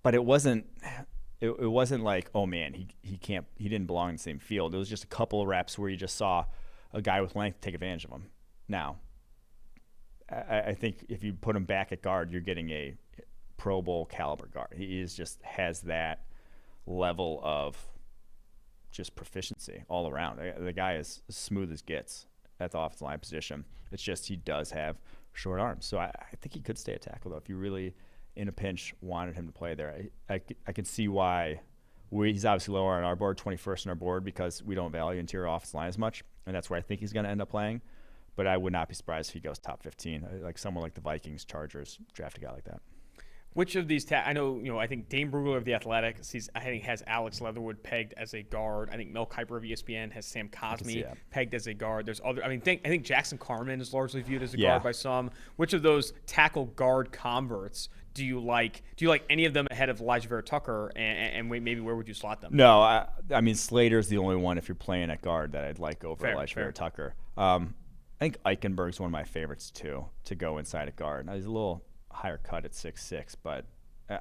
But it wasn't like, oh man, he didn't belong in the same field. It was just a couple of reps where you just saw a guy with length take advantage of him. Now, I think if you put him back at guard, you're getting a Pro Bowl caliber guard. He just has that level of just proficiency all around. The guy is as smooth as gets at the offensive line position. It's just he does have short arms. So I think he could stay at tackle, though, if you really, in a pinch, wanted him to play there. I can see why he's obviously lower on our board, 21st on our board, because we don't value interior offensive line as much, and that's where I think he's going to end up playing. But I would not be surprised if he goes top 15, like someone like the Vikings, Chargers, draft a guy like that. Which of these I know, I think Dane Brugler of The Athletic, I think has Alex Leatherwood pegged as a guard. I think Mel Kiper of ESPN has Sam Cosmi pegged as a guard. There's other. I think Jackson Carman is largely viewed as a guard by some. Which of those tackle guard converts do you like? Do you like any of them ahead of Elijah Vera Tucker? And maybe where would you slot them? No, I mean Slater's the only one if you're playing at guard that I'd like over Elijah Vera Tucker. I think Eichenberg's one of my favorites too to go inside at guard. Now, he's a little higher cut at 6'6", but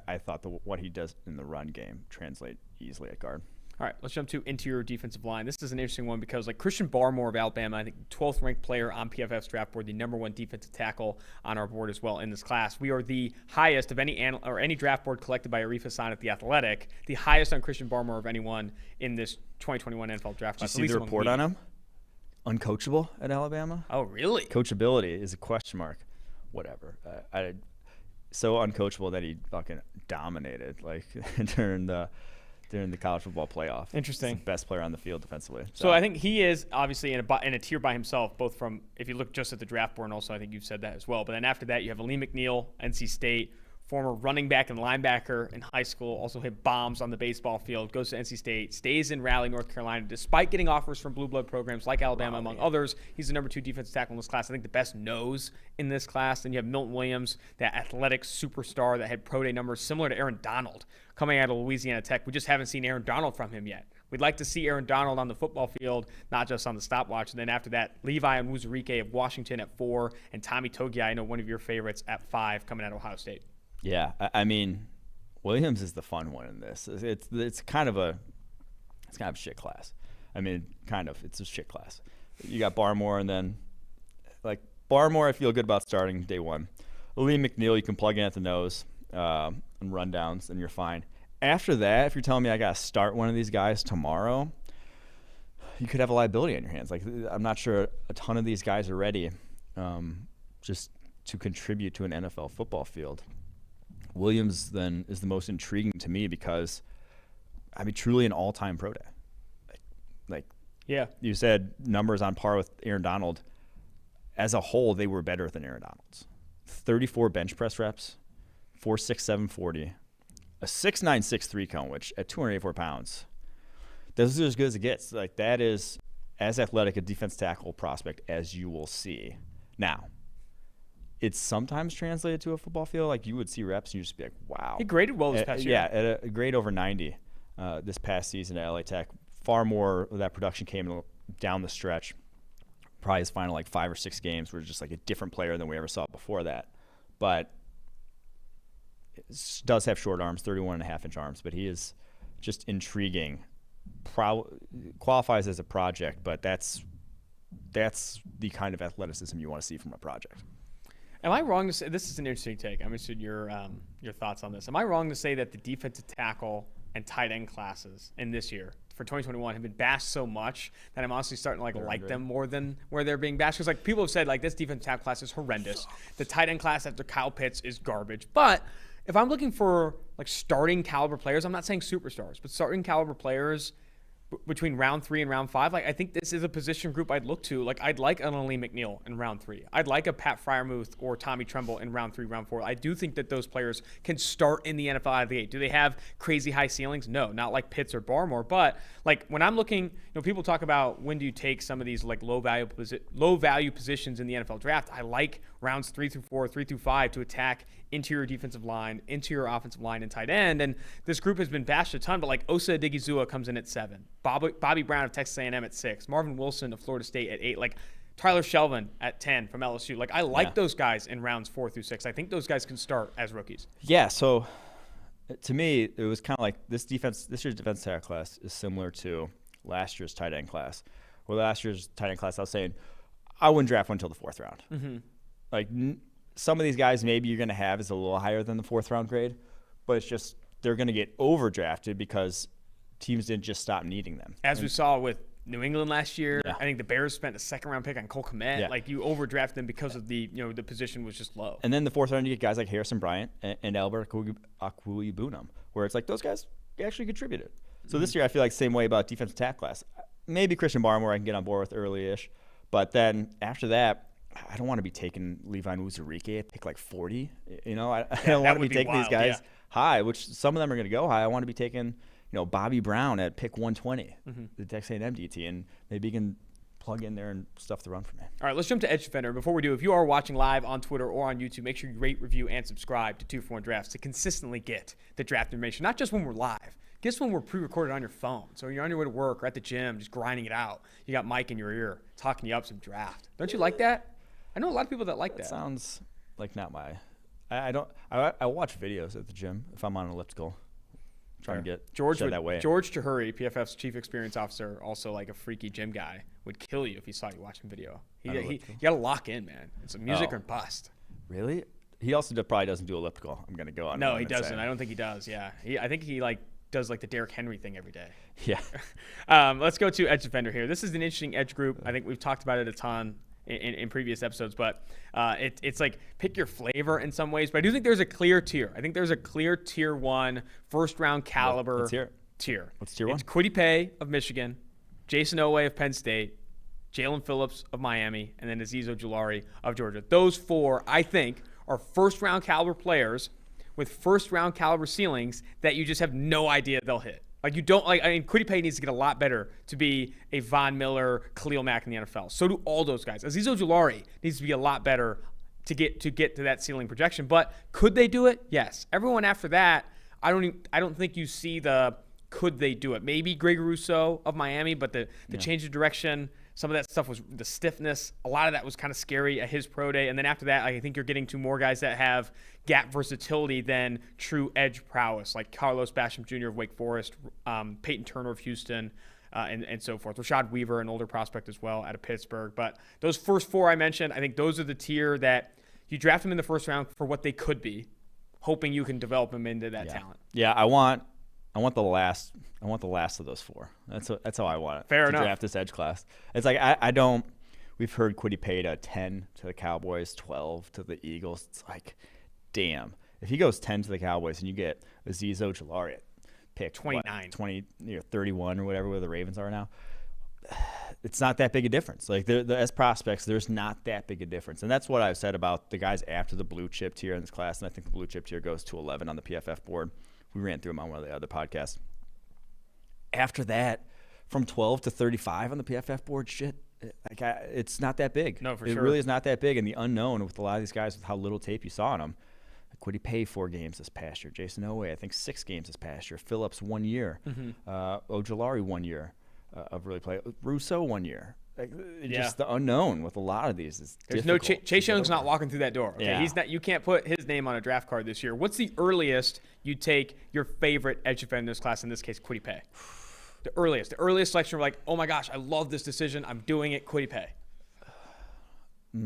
I thought what he does in the run game translate easily at guard. All right, let's jump to interior defensive line. This is an interesting one because Christian Barmore of Alabama, I think 12th ranked player on PFF's draft board, the number 1 defensive tackle on our board as well in this class. We are the highest of any draft board collected by Arif Hassan at The Athletic, the highest on Christian Barmore of anyone in this 2021 NFL draft class. Did you see the report on him? Uncoachable at Alabama? Oh, really? Coachability is a question mark. Whatever. So uncoachable that he fucking dominated during the college football playoff. Interesting. He's the best player on the field defensively. So I think he is obviously in a tier by himself, both from if you look just at the draft board, and also I think you've said that as well. But then after that, you have Aleem McNeil, NC State, former running back and linebacker in high school, also hit bombs on the baseball field, goes to NC State, stays in Raleigh, North Carolina, despite getting offers from blue blood programs like Alabama, among others. He's the number 2 defensive tackle in this class. I think the best nose in this class. Then you have Milton Williams, that athletic superstar that had pro day numbers similar to Aaron Donald coming out of Louisiana Tech. We just haven't seen Aaron Donald from him yet. We'd like to see Aaron Donald on the football field, not just on the stopwatch. And then after that, Levi Onwuzurike of Washington at 4, and Tommy Togiai, I know one of your favorites, at 5, coming out of Ohio State. Yeah, I mean, Williams is the fun one in this. It's kind of a shit class. I mean, it's a shit class. You got Barmore, and then Barmore, I feel good about starting day one. Aleem McNeil, you can plug in at the nose and rundowns, and you're fine. After that, if you're telling me I got to start one of these guys tomorrow, you could have a liability on your hands. I'm not sure a ton of these guys are ready just to contribute to an NFL football field. Williams then is the most intriguing to me because, truly an all-time pro day. Yeah, you said numbers on par with Aaron Donald. As a whole, they were better than Aaron Donald's. 34 bench press reps, 4.6, 740, a 6.9, 6.3 cone, which at 284 pounds, those are as good as it gets. That is as athletic a defense tackle prospect as you will see. Now, it's sometimes translated to a football field. You would see reps and you just be like, wow. He graded well this past year. Yeah, at a grade over 90 this past season at LA Tech. Far more of that production came down the stretch. Probably his final 5 or 6 games were just a different player than we ever saw before that. But does have short arms, 31.5-inch arms, but he is just intriguing. Qualifies as a project, but that's the kind of athleticism you want to see from a project. Am I wrong to say, this is an interesting take, I'm interested in your thoughts on this. Am I wrong to say that the defensive tackle and tight end classes in this year for 2021 have been bashed so much that I'm honestly starting to like them more than where they're being bashed? Because people have said this defensive tackle class is horrendous. The tight end class after Kyle Pitts is garbage. But if I'm looking for starting caliber players, I'm not saying superstars, but starting caliber players between round 3 and round 5, I think this is a position group I'd look to. I'd like an Aleem McNeil in round 3. I'd like a Pat Freiermuth or Tommy Tremble in round 3, round 4. I do think that those players can start in the NFL out of the gate. Do they have crazy high ceilings? No, not like Pitts or Barmore. But when I'm looking, people talk about when do you take some of these low value positions in the NFL draft. I like rounds 3 through 4, 3 through 5 to attack interior defensive line, interior offensive line, and tight end. And this group has been bashed a ton, but Osa Odigizua comes in at 7. Bobby Brown of Texas A&M at 6. Marvin Wilson of Florida State at 8. Tyler Shelvin at 10 from LSU. I like those guys in rounds 4 through 6. I think those guys can start as rookies. Yeah, so to me, it was kind of this year's defense tackle class is similar to last year's tight end class. Well, last year's tight end class, I was saying, I wouldn't draft one until the 4th round. Mm-hmm. Some of these guys maybe you're going to have is a little higher than the 4th round grade, but it's just they're going to get overdrafted because teams didn't just stop needing them. As we saw with New England last year, I think the Bears spent a 2nd round pick on Cole Kmet. Yeah. You overdraft them because of the position was just low. And then the 4th round, you get guys like Harrison Bryant and Albert Akwuibunam, where it's those guys actually contributed. So this year I feel same way about defensive tackle class. Maybe Christian Barmore I can get on board with early-ish, but then after that, I don't want to be taking Levi Uzurike at pick like 40. You know, I don't want to be taking these guys high, which some of them are going to go high. I want to be taking, Bobby Brown at pick 120, the Texas A&M DT, and maybe he can plug in there and stuff the run for me. All right, let's jump to Edge Defender. Before we do, if you are watching live on Twitter or on YouTube, make sure you rate, review, and subscribe to 2-for-1 Drafts to consistently get the draft information, not just when we're live. Guess when we're pre-recorded on your phone. So you're on your way to work or at the gym, just grinding it out. You got Mike in your ear talking you up some draft. Don't you like that? I know a lot of people that like that. Sounds like not my. I watch videos at the gym if I'm on an elliptical. Trying to get that way. George Chahuri, PFF's chief experience officer, also like a freaky gym guy, would kill you if he saw you watching video. You got to lock in, man. It's a music or bust. Really? He also probably doesn't do elliptical. I'm gonna go on. No, he doesn't. I don't think he does. Yeah, I think he does like the Derrick Henry thing every day. Yeah. Let's go to Edge Defender here. This is an interesting edge group. I think we've talked about it a ton in previous episodes, but it's like pick your flavor in some ways. But I do think there's a clear tier. I think there's a clear tier 1 first round caliber tier. What's tier 1? It's Kwity Paye of Michigan, Jason Oweh of Penn State, Jalen Phillips of Miami, and then Azeez Ojulari of Georgia. Those 4, I think, are first round caliber players with first round caliber ceilings that you just have no idea they'll hit. Like you don't like. I mean, Kwity Paye needs to get a lot better to be a Von Miller, Khalil Mack in the NFL. So do all those guys. Azeez Ojulari needs to be a lot better to get to that ceiling projection. But could they do it? Yes. Everyone after that, I don't think you see the could they do it. Maybe Greg Rousseau of Miami, but the change of direction. Some of that stuff was the stiffness. A lot of that was kind of scary at his pro day. And then after that, I think you're getting to more guys that have gap versatility than true edge prowess, like Carlos Basham Jr. of Wake Forest, Peyton Turner of Houston, and so forth. Rashad Weaver, an older prospect as well, out of Pittsburgh. But those first 4 I mentioned, I think those are the tier that you draft them in the first round for what they could be, hoping you can develop them into that talent. Yeah, I want the last. I want the last of those 4. That's how I want it. Fair enough. Draft this edge class. It's like I don't. We've heard Kwity Paye to 10 to the Cowboys, 12 to the Eagles. It's like, damn. If he goes 10 to the Cowboys and you get Azeez Ojulari at pick 29, 31 or whatever where the Ravens are now, it's not that big a difference. Like as prospects, there's not that big a difference, and that's what I've said about the guys after the blue chip tier in this class. And I think the blue chip tier goes to 11 on the PFF board. We ran through them on one of the other podcasts. After that, from 12 to 35 on the PFF board, it's not that big. No, for sure. It really is not that big. And the unknown with a lot of these guys, with how little tape you saw on them. Kwity Paye 4 games this past year. Jason Oweh, I think 6 games this past year. Phillips 1 year. Ojulari 1 year of really play. Rousseau 1 year. Just the unknown with a lot of these is There's difficult. no Chase Young's not walking through that door. Okay? Yeah. He's not. You can't put his name on a draft card this year. What's the earliest you take your favorite edge defender in this class? In this case, Kwity Paye. The earliest selection. We're like, oh my gosh, I love this decision. I'm doing it. Kwity Paye. I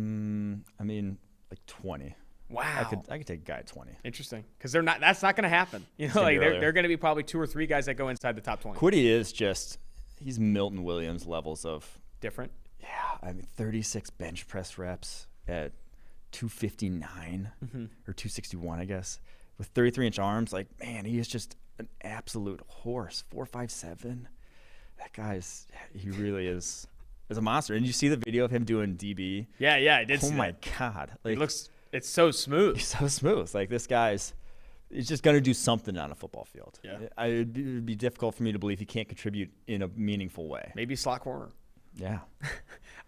mean, like 20. Wow. I could take a guy at 20. Interesting, because they're not. That's not going to happen. You know, like they're going to be probably 2 or 3 guys that go inside the top 20. Kwity is he's Milton Williams levels of different. Yeah, I mean 36 bench press reps at 259 or 261, I guess, with 33-inch arms. Like, man, he is just an absolute horse. 4.57. That he really is a monster. And you see the video of him doing DB? Yeah, I did. Oh my God, like it's so smooth. He's so smooth. Like this he's just going to do something on a football field. Yeah, it would be difficult for me to believe he can't contribute in a meaningful way. Maybe slot corner. Yeah.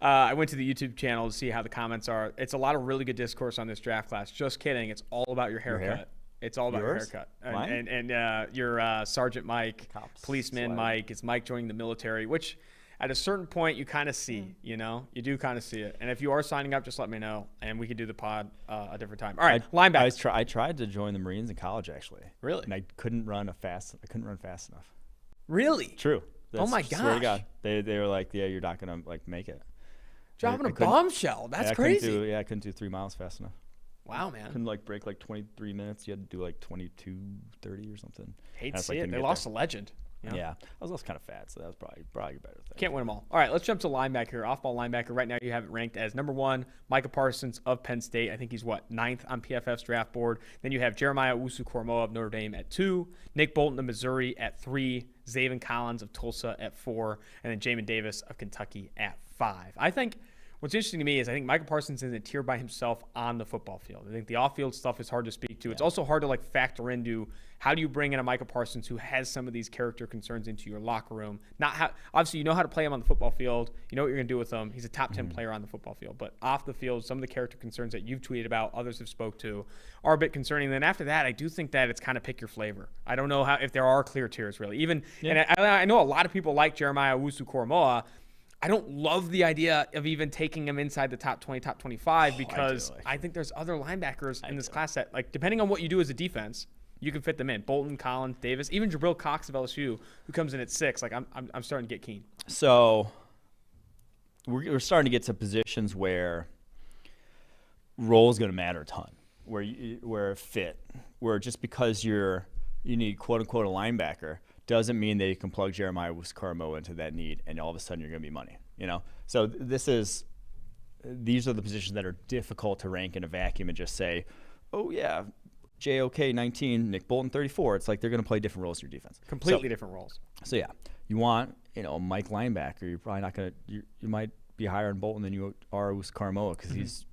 I went to the YouTube channel to see how the comments are. It's a lot of really good discourse on this draft class. Just kidding. It's all about your haircut. Your hair? It's all about Yours? your haircut. And your Sergeant Mike, Policeman Mike. It's Mike joining the military, which at a certain point you kind of see, you do kind of see it. And if you are signing up, just let me know, and we can do the pod a different time. All right, linebacker. I tried to join the Marines in college, actually. Really? And I couldn't run fast enough. Really? True. Oh my gosh. Swear to God. They were like, yeah, you're not gonna make it. Dropping a bombshell. That's crazy. I couldn't do 3 miles fast enough. Wow, man. Couldn't break 23 minutes. You had to do 22:30 or something. Hate to see it. They lost a legend. Yeah, I was also kind of fat, so that was probably a better thing. Can't win them all. All right, let's jump to linebacker. Off-ball linebacker. Right now, you have it ranked as number 1, Micah Parsons of Penn State. I think he's 9th on PFF's draft board. Then you have Jeremiah Owusu-Koramoah of Notre Dame at 2, Nick Bolton of Missouri at 3, Zaven Collins of Tulsa at 4, and then Jamin Davis of Kentucky at 5. I think What's interesting to me is I think Micah Parsons is in a tier by himself on the football field. I think the off-field stuff is hard to speak to. It's also hard to like factor into how do you bring in a Micah Parsons who has some of these character concerns into your locker room. Not how obviously you know how to play him on the football field. You know what you're going to do with him. He's a top 10 player on the football field. But off the field, some of the character concerns that you've tweeted about, others have spoke to, are a bit concerning. And then after that, I do think that it's kind of pick your flavor. I don't know if there are clear tiers really. And I know a lot of people like Jeremiah Owusu-Koramoah. I don't love the idea of even taking him inside the top 20, top 25 because I think there's other linebackers in this class that, like, depending on what you do as a defense, you can fit them in. Bolton, Collins, Davis, even Jabril Cox of LSU, who comes in at 6. Like, I'm starting to get keen. So we're starting to get to positions where role is going to matter a ton, where fit, where just because you need quote unquote a linebacker doesn't mean that you can plug Jeremiah Owusu-Koramoah into that need and all of a sudden you're going to be money, you know? So these are the positions that are difficult to rank in a vacuum and just say, oh yeah, JOK 19, Nick Bolton 34. It's like they're going to play different roles in your defense. Completely different roles. So yeah, you want, a Mike linebacker. You're probably not going to, you might be higher on Bolton than you are Owusu-Koramoah because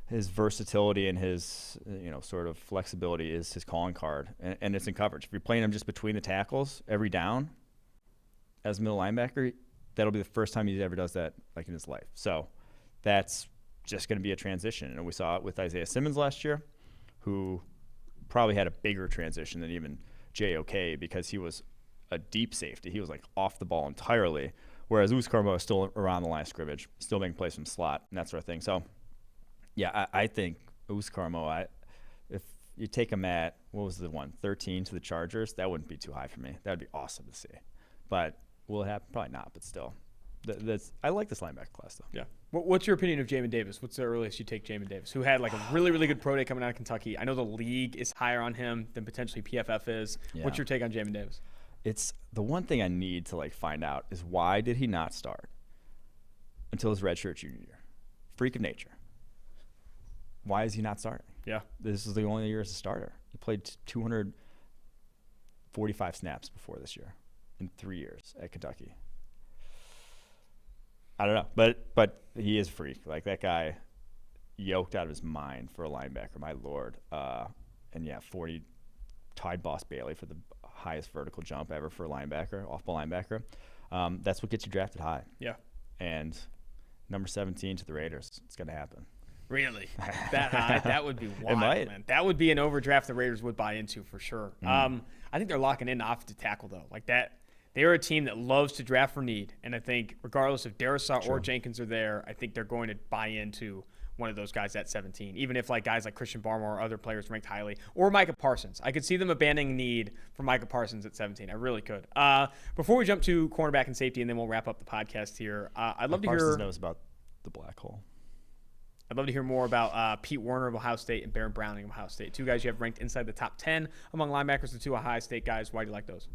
his versatility and his sort of flexibility is his calling card, and it's in coverage. If you're playing him just between the tackles every down as a middle linebacker, that'll be the first time he ever does that like in his life. So that's just going to be a transition, and we saw it with Isaiah Simmons last year, who probably had a bigger transition than even JOK because he was a deep safety. He was like off the ball entirely, whereas Owusu-Koramoah is still around the line of scrimmage, still making plays from slot and that sort of thing. So yeah, I think Owusu-Koramoah, if you take him at, what was the one, 13 to the Chargers, that wouldn't be too high for me. That would be awesome to see. But will it happen? Probably not, but still. I like this linebacker class, though. Yeah. What's your opinion of Jamin Davis? What's the earliest you take Jamin Davis, who had like a really, really good pro day coming out of Kentucky? I know the league is higher on him than potentially PFF is. Yeah. What's your take on Jamin Davis? It's the one thing I need to like find out is why did he not start until his redshirt junior year? Freak of nature. Why is he not starting? Yeah. This is the only year as a starter. He played 245 snaps before this year in 3 years at Kentucky. I don't know, but he is a freak. Like, that guy yoked out of his mind for a linebacker, my lord. And yeah, 40 tied Boss Bailey for the highest vertical jump ever for a linebacker, off-ball linebacker. That's what gets you drafted high. Yeah. And number 17 to the Raiders. It's going to happen. Really? That high? That would be wild, man. That would be an overdraft the Raiders would buy into for sure. I think they're locking in offensive tackle, though. Like that, they are a team that loves to draft for need. And I think regardless if Darrisaw or Jenkins are there, I think they're going to buy into one of those guys at 17. Even if like guys like Christian Barmore or other players ranked highly. Or Micah Parsons. I could see them abandoning need for Micah Parsons at 17. I really could. Before we jump to cornerback and safety, and then we'll wrap up the podcast here, I'd love to hear... Parsons knows about the black hole. I'd love to hear more about Pete Werner of Ohio State and Baron Browning of Ohio State. Two guys you have ranked inside the top 10 among linebackers, the two Ohio State guys. Why do you like those?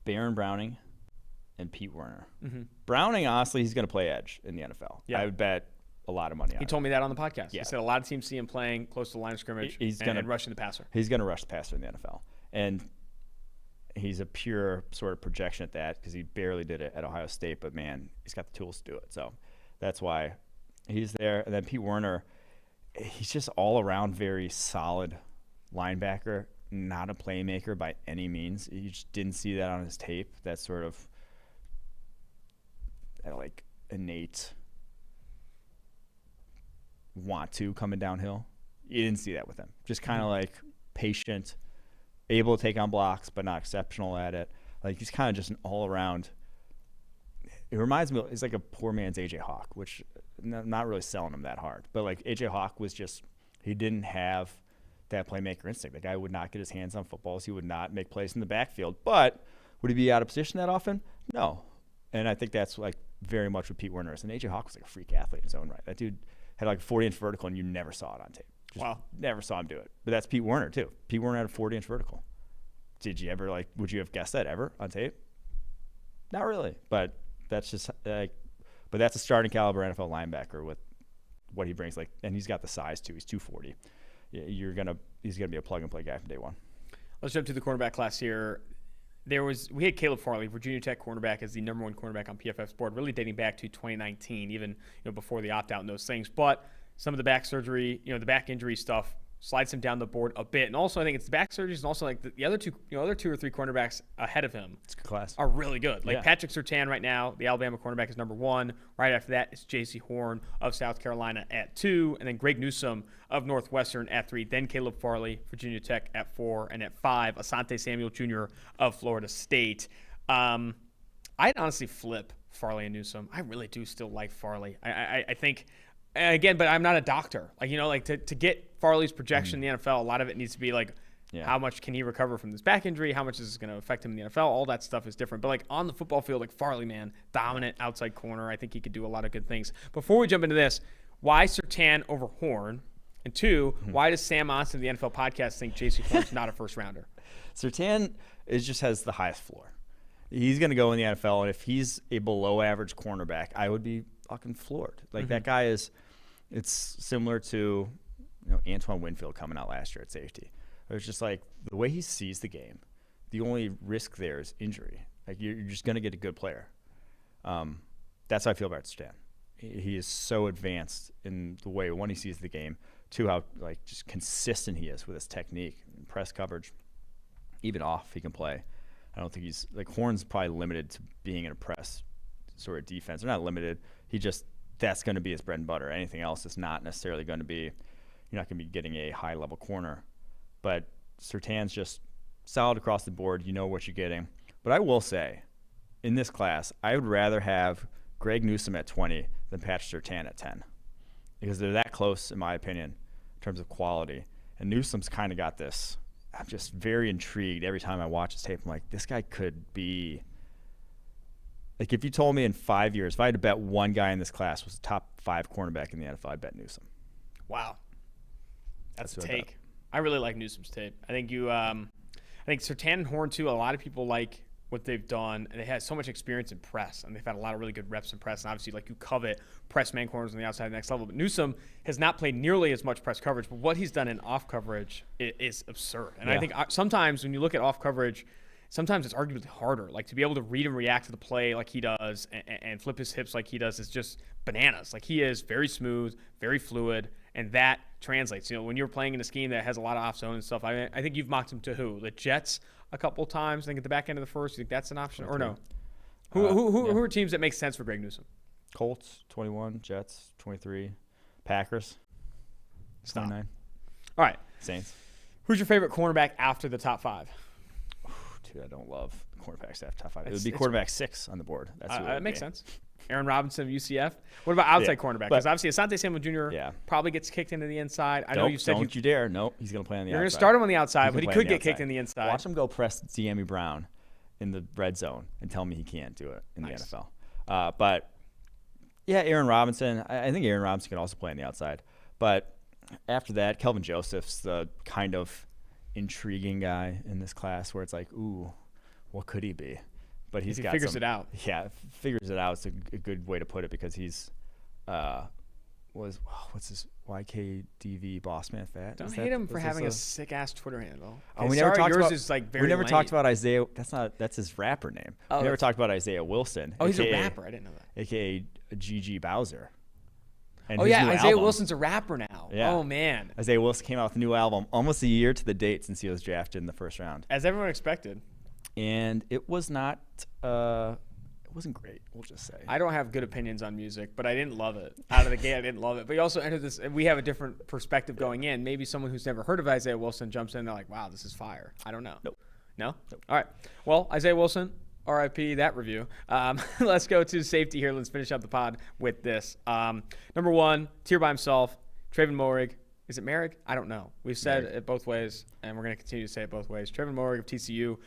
Baron Browning and Pete Werner. Mm-hmm. Browning, honestly, he's going to play edge in the NFL. Yeah. I would bet a lot of money on it. He told me that on the podcast. Yeah. He said a lot of teams see him playing close to the line of scrimmage and rushing the passer. He's going to rush the passer in the NFL. And he's a pure sort of projection at that because he barely did it at Ohio State. But, man, he's got the tools to do it. So that's why he's there. And then Pete Werner, he's just all around very solid linebacker, not a playmaker by any means. You just didn't see that on his tape. That sort of like innate want to coming downhill. You didn't see that with him. Just kind of like patient, able to take on blocks, but not exceptional at it. Like, he's kind of just an all around. It reminds me, he's like a poor man's AJ Hawk, which not really selling him that hard. But like AJ Hawk was just, he didn't have that playmaker instinct. The guy would not get his hands on footballs. He would not make plays in the backfield. But would he be out of position that often? No. And I think that's like very much what Pete Werner is. And AJ Hawk was like a freak athlete in his own right. That dude had like a 40-inch vertical, and you never saw it on tape. Just never saw him do it. But that's Pete Werner too. Pete Werner had a 40-inch vertical. Did you ever would you have guessed that ever on tape? Not really. But that's just but that's a starting caliber NFL linebacker with what he brings. Like, and he's got the size too. He's 240. He's gonna be a plug and play guy from day one. Let's jump to the cornerback class here. we had Caleb Farley, Virginia Tech cornerback, as the number 1 cornerback on PFF's board, really dating back to 2019, even before the opt out and those things. But some of the back surgery, the back injury stuff slides him down the board a bit. And also, I think it's the back surgeries and also like the other two or three cornerbacks ahead of him. It's a good class. Are really good. Like Patrick Surtain right now, the Alabama cornerback, is number 1. Right after that, it's J.C. Horn of South Carolina at 2, and then Greg Newsome of Northwestern at 3. Then Caleb Farley, Virginia Tech at 4, and at 5, Asante Samuel Jr. of Florida State. I'd honestly flip Farley and Newsome. I really do still like Farley. I think. Again, but I'm not a doctor. To get Farley's projection in the NFL, a lot of it needs to be how much can he recover from this back injury? How much is this going to affect him in the NFL? All that stuff is different. But on the football field, Farley, man, dominant outside corner. I think he could do a lot of good things. Before we jump into this, why Surtain over Horn? And 2, why does Sam Monson of the NFL podcast think J.C. Horn's not a first rounder? Surtain just has the highest floor. He's going to go in the NFL, and if he's a below average cornerback, I would be fucking floored. That guy is. It's similar to Antoine Winfield coming out last year at safety. It's just the way he sees the game. The only risk there is injury. You're just going to get a good player. That's how I feel about Surtain. He is so advanced in the way he sees the game, 2 how just consistent he is with his technique, press coverage, even off he can play. I don't think he's Horn's probably limited to being in a press sort of defense. They're not limited. That's going to be his bread and butter. Anything else is not necessarily going to be. You're not going to be getting a high level corner. But Surtain's just solid across the board. You know what you're getting. But I will say, in this class, I would rather have Greg Newsome at 20 than Patrick Surtain at 10, because they're that close, in my opinion, in terms of quality. And Newsome's kind of got this. I'm just very intrigued every time I watch his tape. I'm like, this guy could be. If you told me in 5 years, if I had to bet one guy in this class was the top 5 cornerback in the NFL, I'd bet Newsome. Wow. That's a take. I really like Newsome's tape. I think I think Surtain and Horn, too, a lot of people like what they've done. And they have so much experience in press, and they've had a lot of really good reps in press. And obviously, you covet press man corners on the outside of the next level. But Newsome has not played nearly as much press coverage, but what he's done in off coverage is absurd. And I think sometimes when you look at off coverage, sometimes it's arguably harder. To be able to read and react to the play like he does and flip his hips like he does is just bananas. He is very smooth, very fluid, and that translates. When you're playing in a scheme that has a lot of off zone and stuff, I think you've mocked him to who? The Jets a couple of times. I think at the back end of the first. You think that's an option or no? Who are teams that make sense for Greg Newsome? Colts 21, Jets 23, Packers 29. All right, Saints. Who's your favorite cornerback after the top 5? Dude, I don't love cornerbacks after top 5. It would be quarterback 6 on the board. That makes sense. Aaron Robinson of UCF. What about outside cornerback? Because obviously Asante Samuel Jr. Probably gets kicked into the inside. I know you said don't you dare. No, he's going to play on the outside. You're going to start him on the outside, but he could get kicked in the inside. Watch him go press De'Ami Brown in the red zone and tell me he can't do it in the NFL. But, Aaron Robinson. I think Aaron Robinson can also play on the outside. But after that, Kelvin Joseph's the kind of intriguing guy in this class where it's ooh, what could he be? But he figures it out. Yeah, figures it out. It's a good way to put it, because he's what's his YKDV boss man fat? Don't hate him for having a sick ass Twitter handle. We never talked yours about. Is very we never lame. talked about Isaiah. That's his rapper name. We never talked about Isaiah Wilson. Oh, he's a rapper. I didn't know that. AKA GG Bowser. And Isaiah Wilson's a rapper now. Yeah. Oh man. Isaiah Wilson came out with a new album almost a year to the date since he was drafted in the first round. As everyone expected. And it was not. It wasn't great. We'll just say. I don't have good opinions on music, but I didn't love it out of the gate. I didn't love it. But you also entered this. We have a different perspective going in. Maybe someone who's never heard of Isaiah Wilson jumps in. And they're like, "Wow, this is fire." I don't know. Nope. No. All right. Well, Isaiah Wilson. RIP that review. Let's go to safety here. Let's finish up the pod with this. Number 1, tier by himself, Trayvon Moehrig. Is it Merrick? I don't know. We've said it both ways, and we're going to continue to say it both ways. Trayvon Moehrig of TCU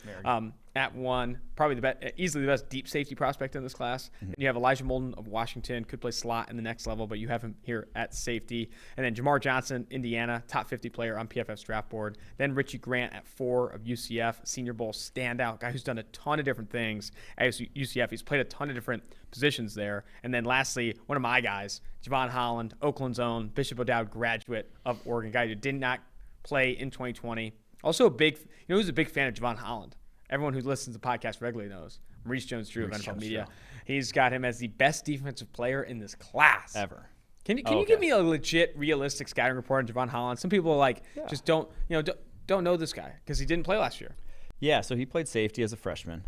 at 1, probably easily the best deep safety prospect in this class. And you have Elijah Molden of Washington, could play slot in the next level, but you have him here at safety. And then Jamar Johnson, Indiana, top 50 player on PFF's draft board. Then Richie Grant at 4 of UCF, Senior Bowl standout, guy who's done a ton of different things at UCF. He's played a ton of different positions there. And then lastly, one of my guys, Javon Holland, Oakland's own, Bishop O'Dowd graduate of Oregon, guy who did not play in 2020. Also who's a big fan of Javon Holland everyone who listens to the podcast regularly knows, Maurice Jones-Drew of NFL Media. Jones-Drew. He's got him as the best defensive player in this class. Ever. Can you give me a legit, realistic scouting report on Javon Holland? Some people just don't know this guy because he didn't play last year. Yeah, so he played safety as a freshman,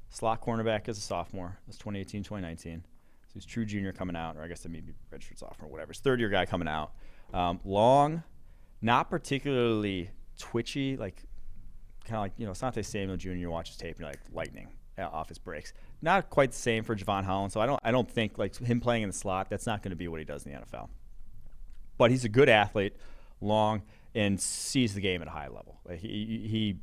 slot cornerback as a sophomore. That's 2018, 2019. So he's true junior coming out, or I guess it may be redshirt sophomore, whatever. He's third-year guy coming out. Long, not particularly twitchy, like kind of like, Asante Samuel Jr. watches tape and you're like lightning off his breaks. Not quite the same for Javon Holland. So I don't think like him playing in the slot, that's not going to be what he does in the NFL. But he's a good athlete, long, and sees the game at a high level. Like he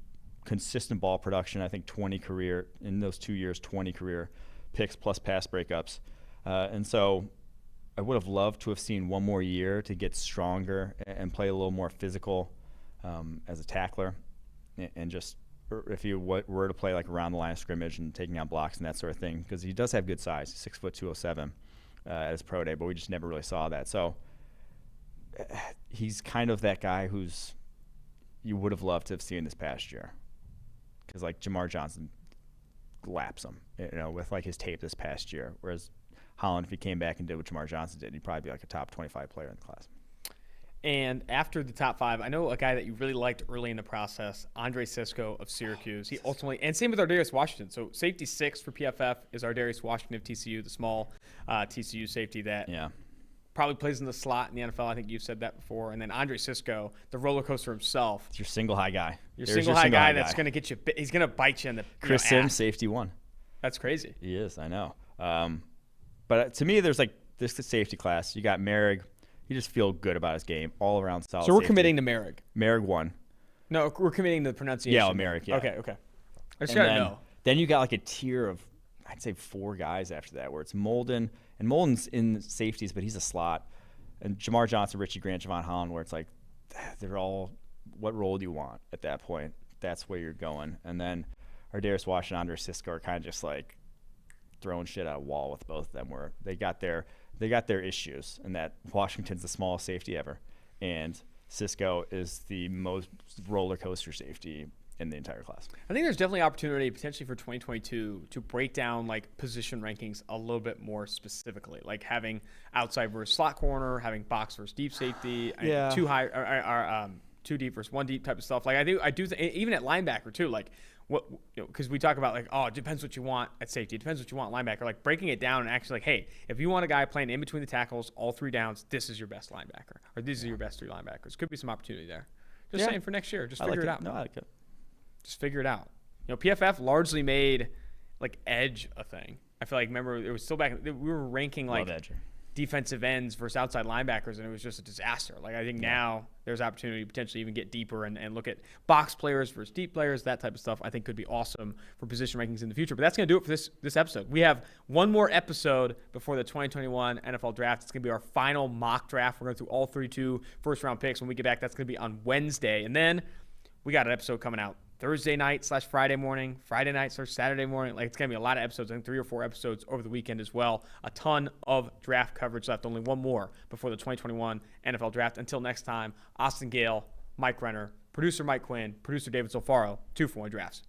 consistent ball production. I think 20 career in those 2 years, 20 career picks plus pass breakups. And so I would have loved to have seen one more year to get stronger and play a little more physical as a tackler, and just if you were to play like around the line of scrimmage and taking out blocks and that sort of thing, because he does have good size, 6 foot 207 at his pro day, but we just never really saw that. So he's kind of that guy who's you would have loved to have seen this past year, because like Jamar Johnson laps him, with like his tape this past year, whereas Holland, if he came back and did what Jamar Johnson did, he'd probably be like a top 25 player in the class. And after the top 5, I know a guy that you really liked early in the process, Andre Cisco of Syracuse. He ultimately, and same with Ardarius Washington. So safety 6 for PFF is Ardarius Washington of TCU, the small TCU safety that probably plays in the slot in the NFL. I think you've said that before. And then Andre Cisco, the roller coaster himself. It's your single high guy. Your single high guy that's going to get you. He's going to bite you in the Chris Sims, safety 1. That's crazy. He is, I know. But to me, there's like this safety class. You got Merrick. You just feel good about his game, all around solid. So we're safety. committing to Merrick. Merrick 1. No, we're committing to the pronunciation. Yeah, Merrick. Yeah. Okay. I just gotta know. Then you got like a tier of, I'd say 4 guys after that, where it's Molden, and Molden's in safeties, but he's a slot, and Jamar Johnson, Richie Grant, Javon Holland, where it's like they're all, what role do you want at that point? That's where you're going. And then Ardarius Washington, Andre Cisco are kind of just like throwing shit at a wall with both of them, where they got their issues, and that Washington's the smallest safety ever, and Cisco is the most roller coaster safety in the entire class. I think there's definitely opportunity potentially for 2022 to break down like position rankings a little bit more specifically, like having outside versus slot corner, having box versus deep safety, too high, or 2 deep versus 1 deep type of stuff. Like I do even at linebacker too, like what, because we talk about like, it depends what you want at safety, it depends what you want at linebacker, like breaking it down and actually like, hey, if you want a guy playing in between the tackles all 3 downs, this is your best linebacker, or these are your best 3 linebackers. Could be some opportunity there. Just saying for next year, just figure it out. No, I like it. Just figure it out. PFF largely made like edge a thing. I feel like, remember, it was still back, we were ranking like defensive ends versus outside linebackers, and it was just a disaster. Like I think now there's opportunity to potentially even get deeper and look at box players versus deep players, that type of stuff. I think could be awesome for position rankings in the future. But that's going to do it for this episode. We have one more episode before the 2021 NFL Draft. It's going to be our final mock draft. We're going through all 32 first-round picks. When we get back, that's going to be on Wednesday. And then we got an episode coming out Thursday night / Friday morning, Friday night / Saturday morning. Like, it's going to be a lot of episodes. I think 3 or 4 episodes over the weekend as well. A ton of draft coverage left. Only one more before the 2021 NFL Draft. Until next time, Austin Gayle, Mike Renner, producer Mike Quinn, producer David Solfaro, 2 for 1 Drafts.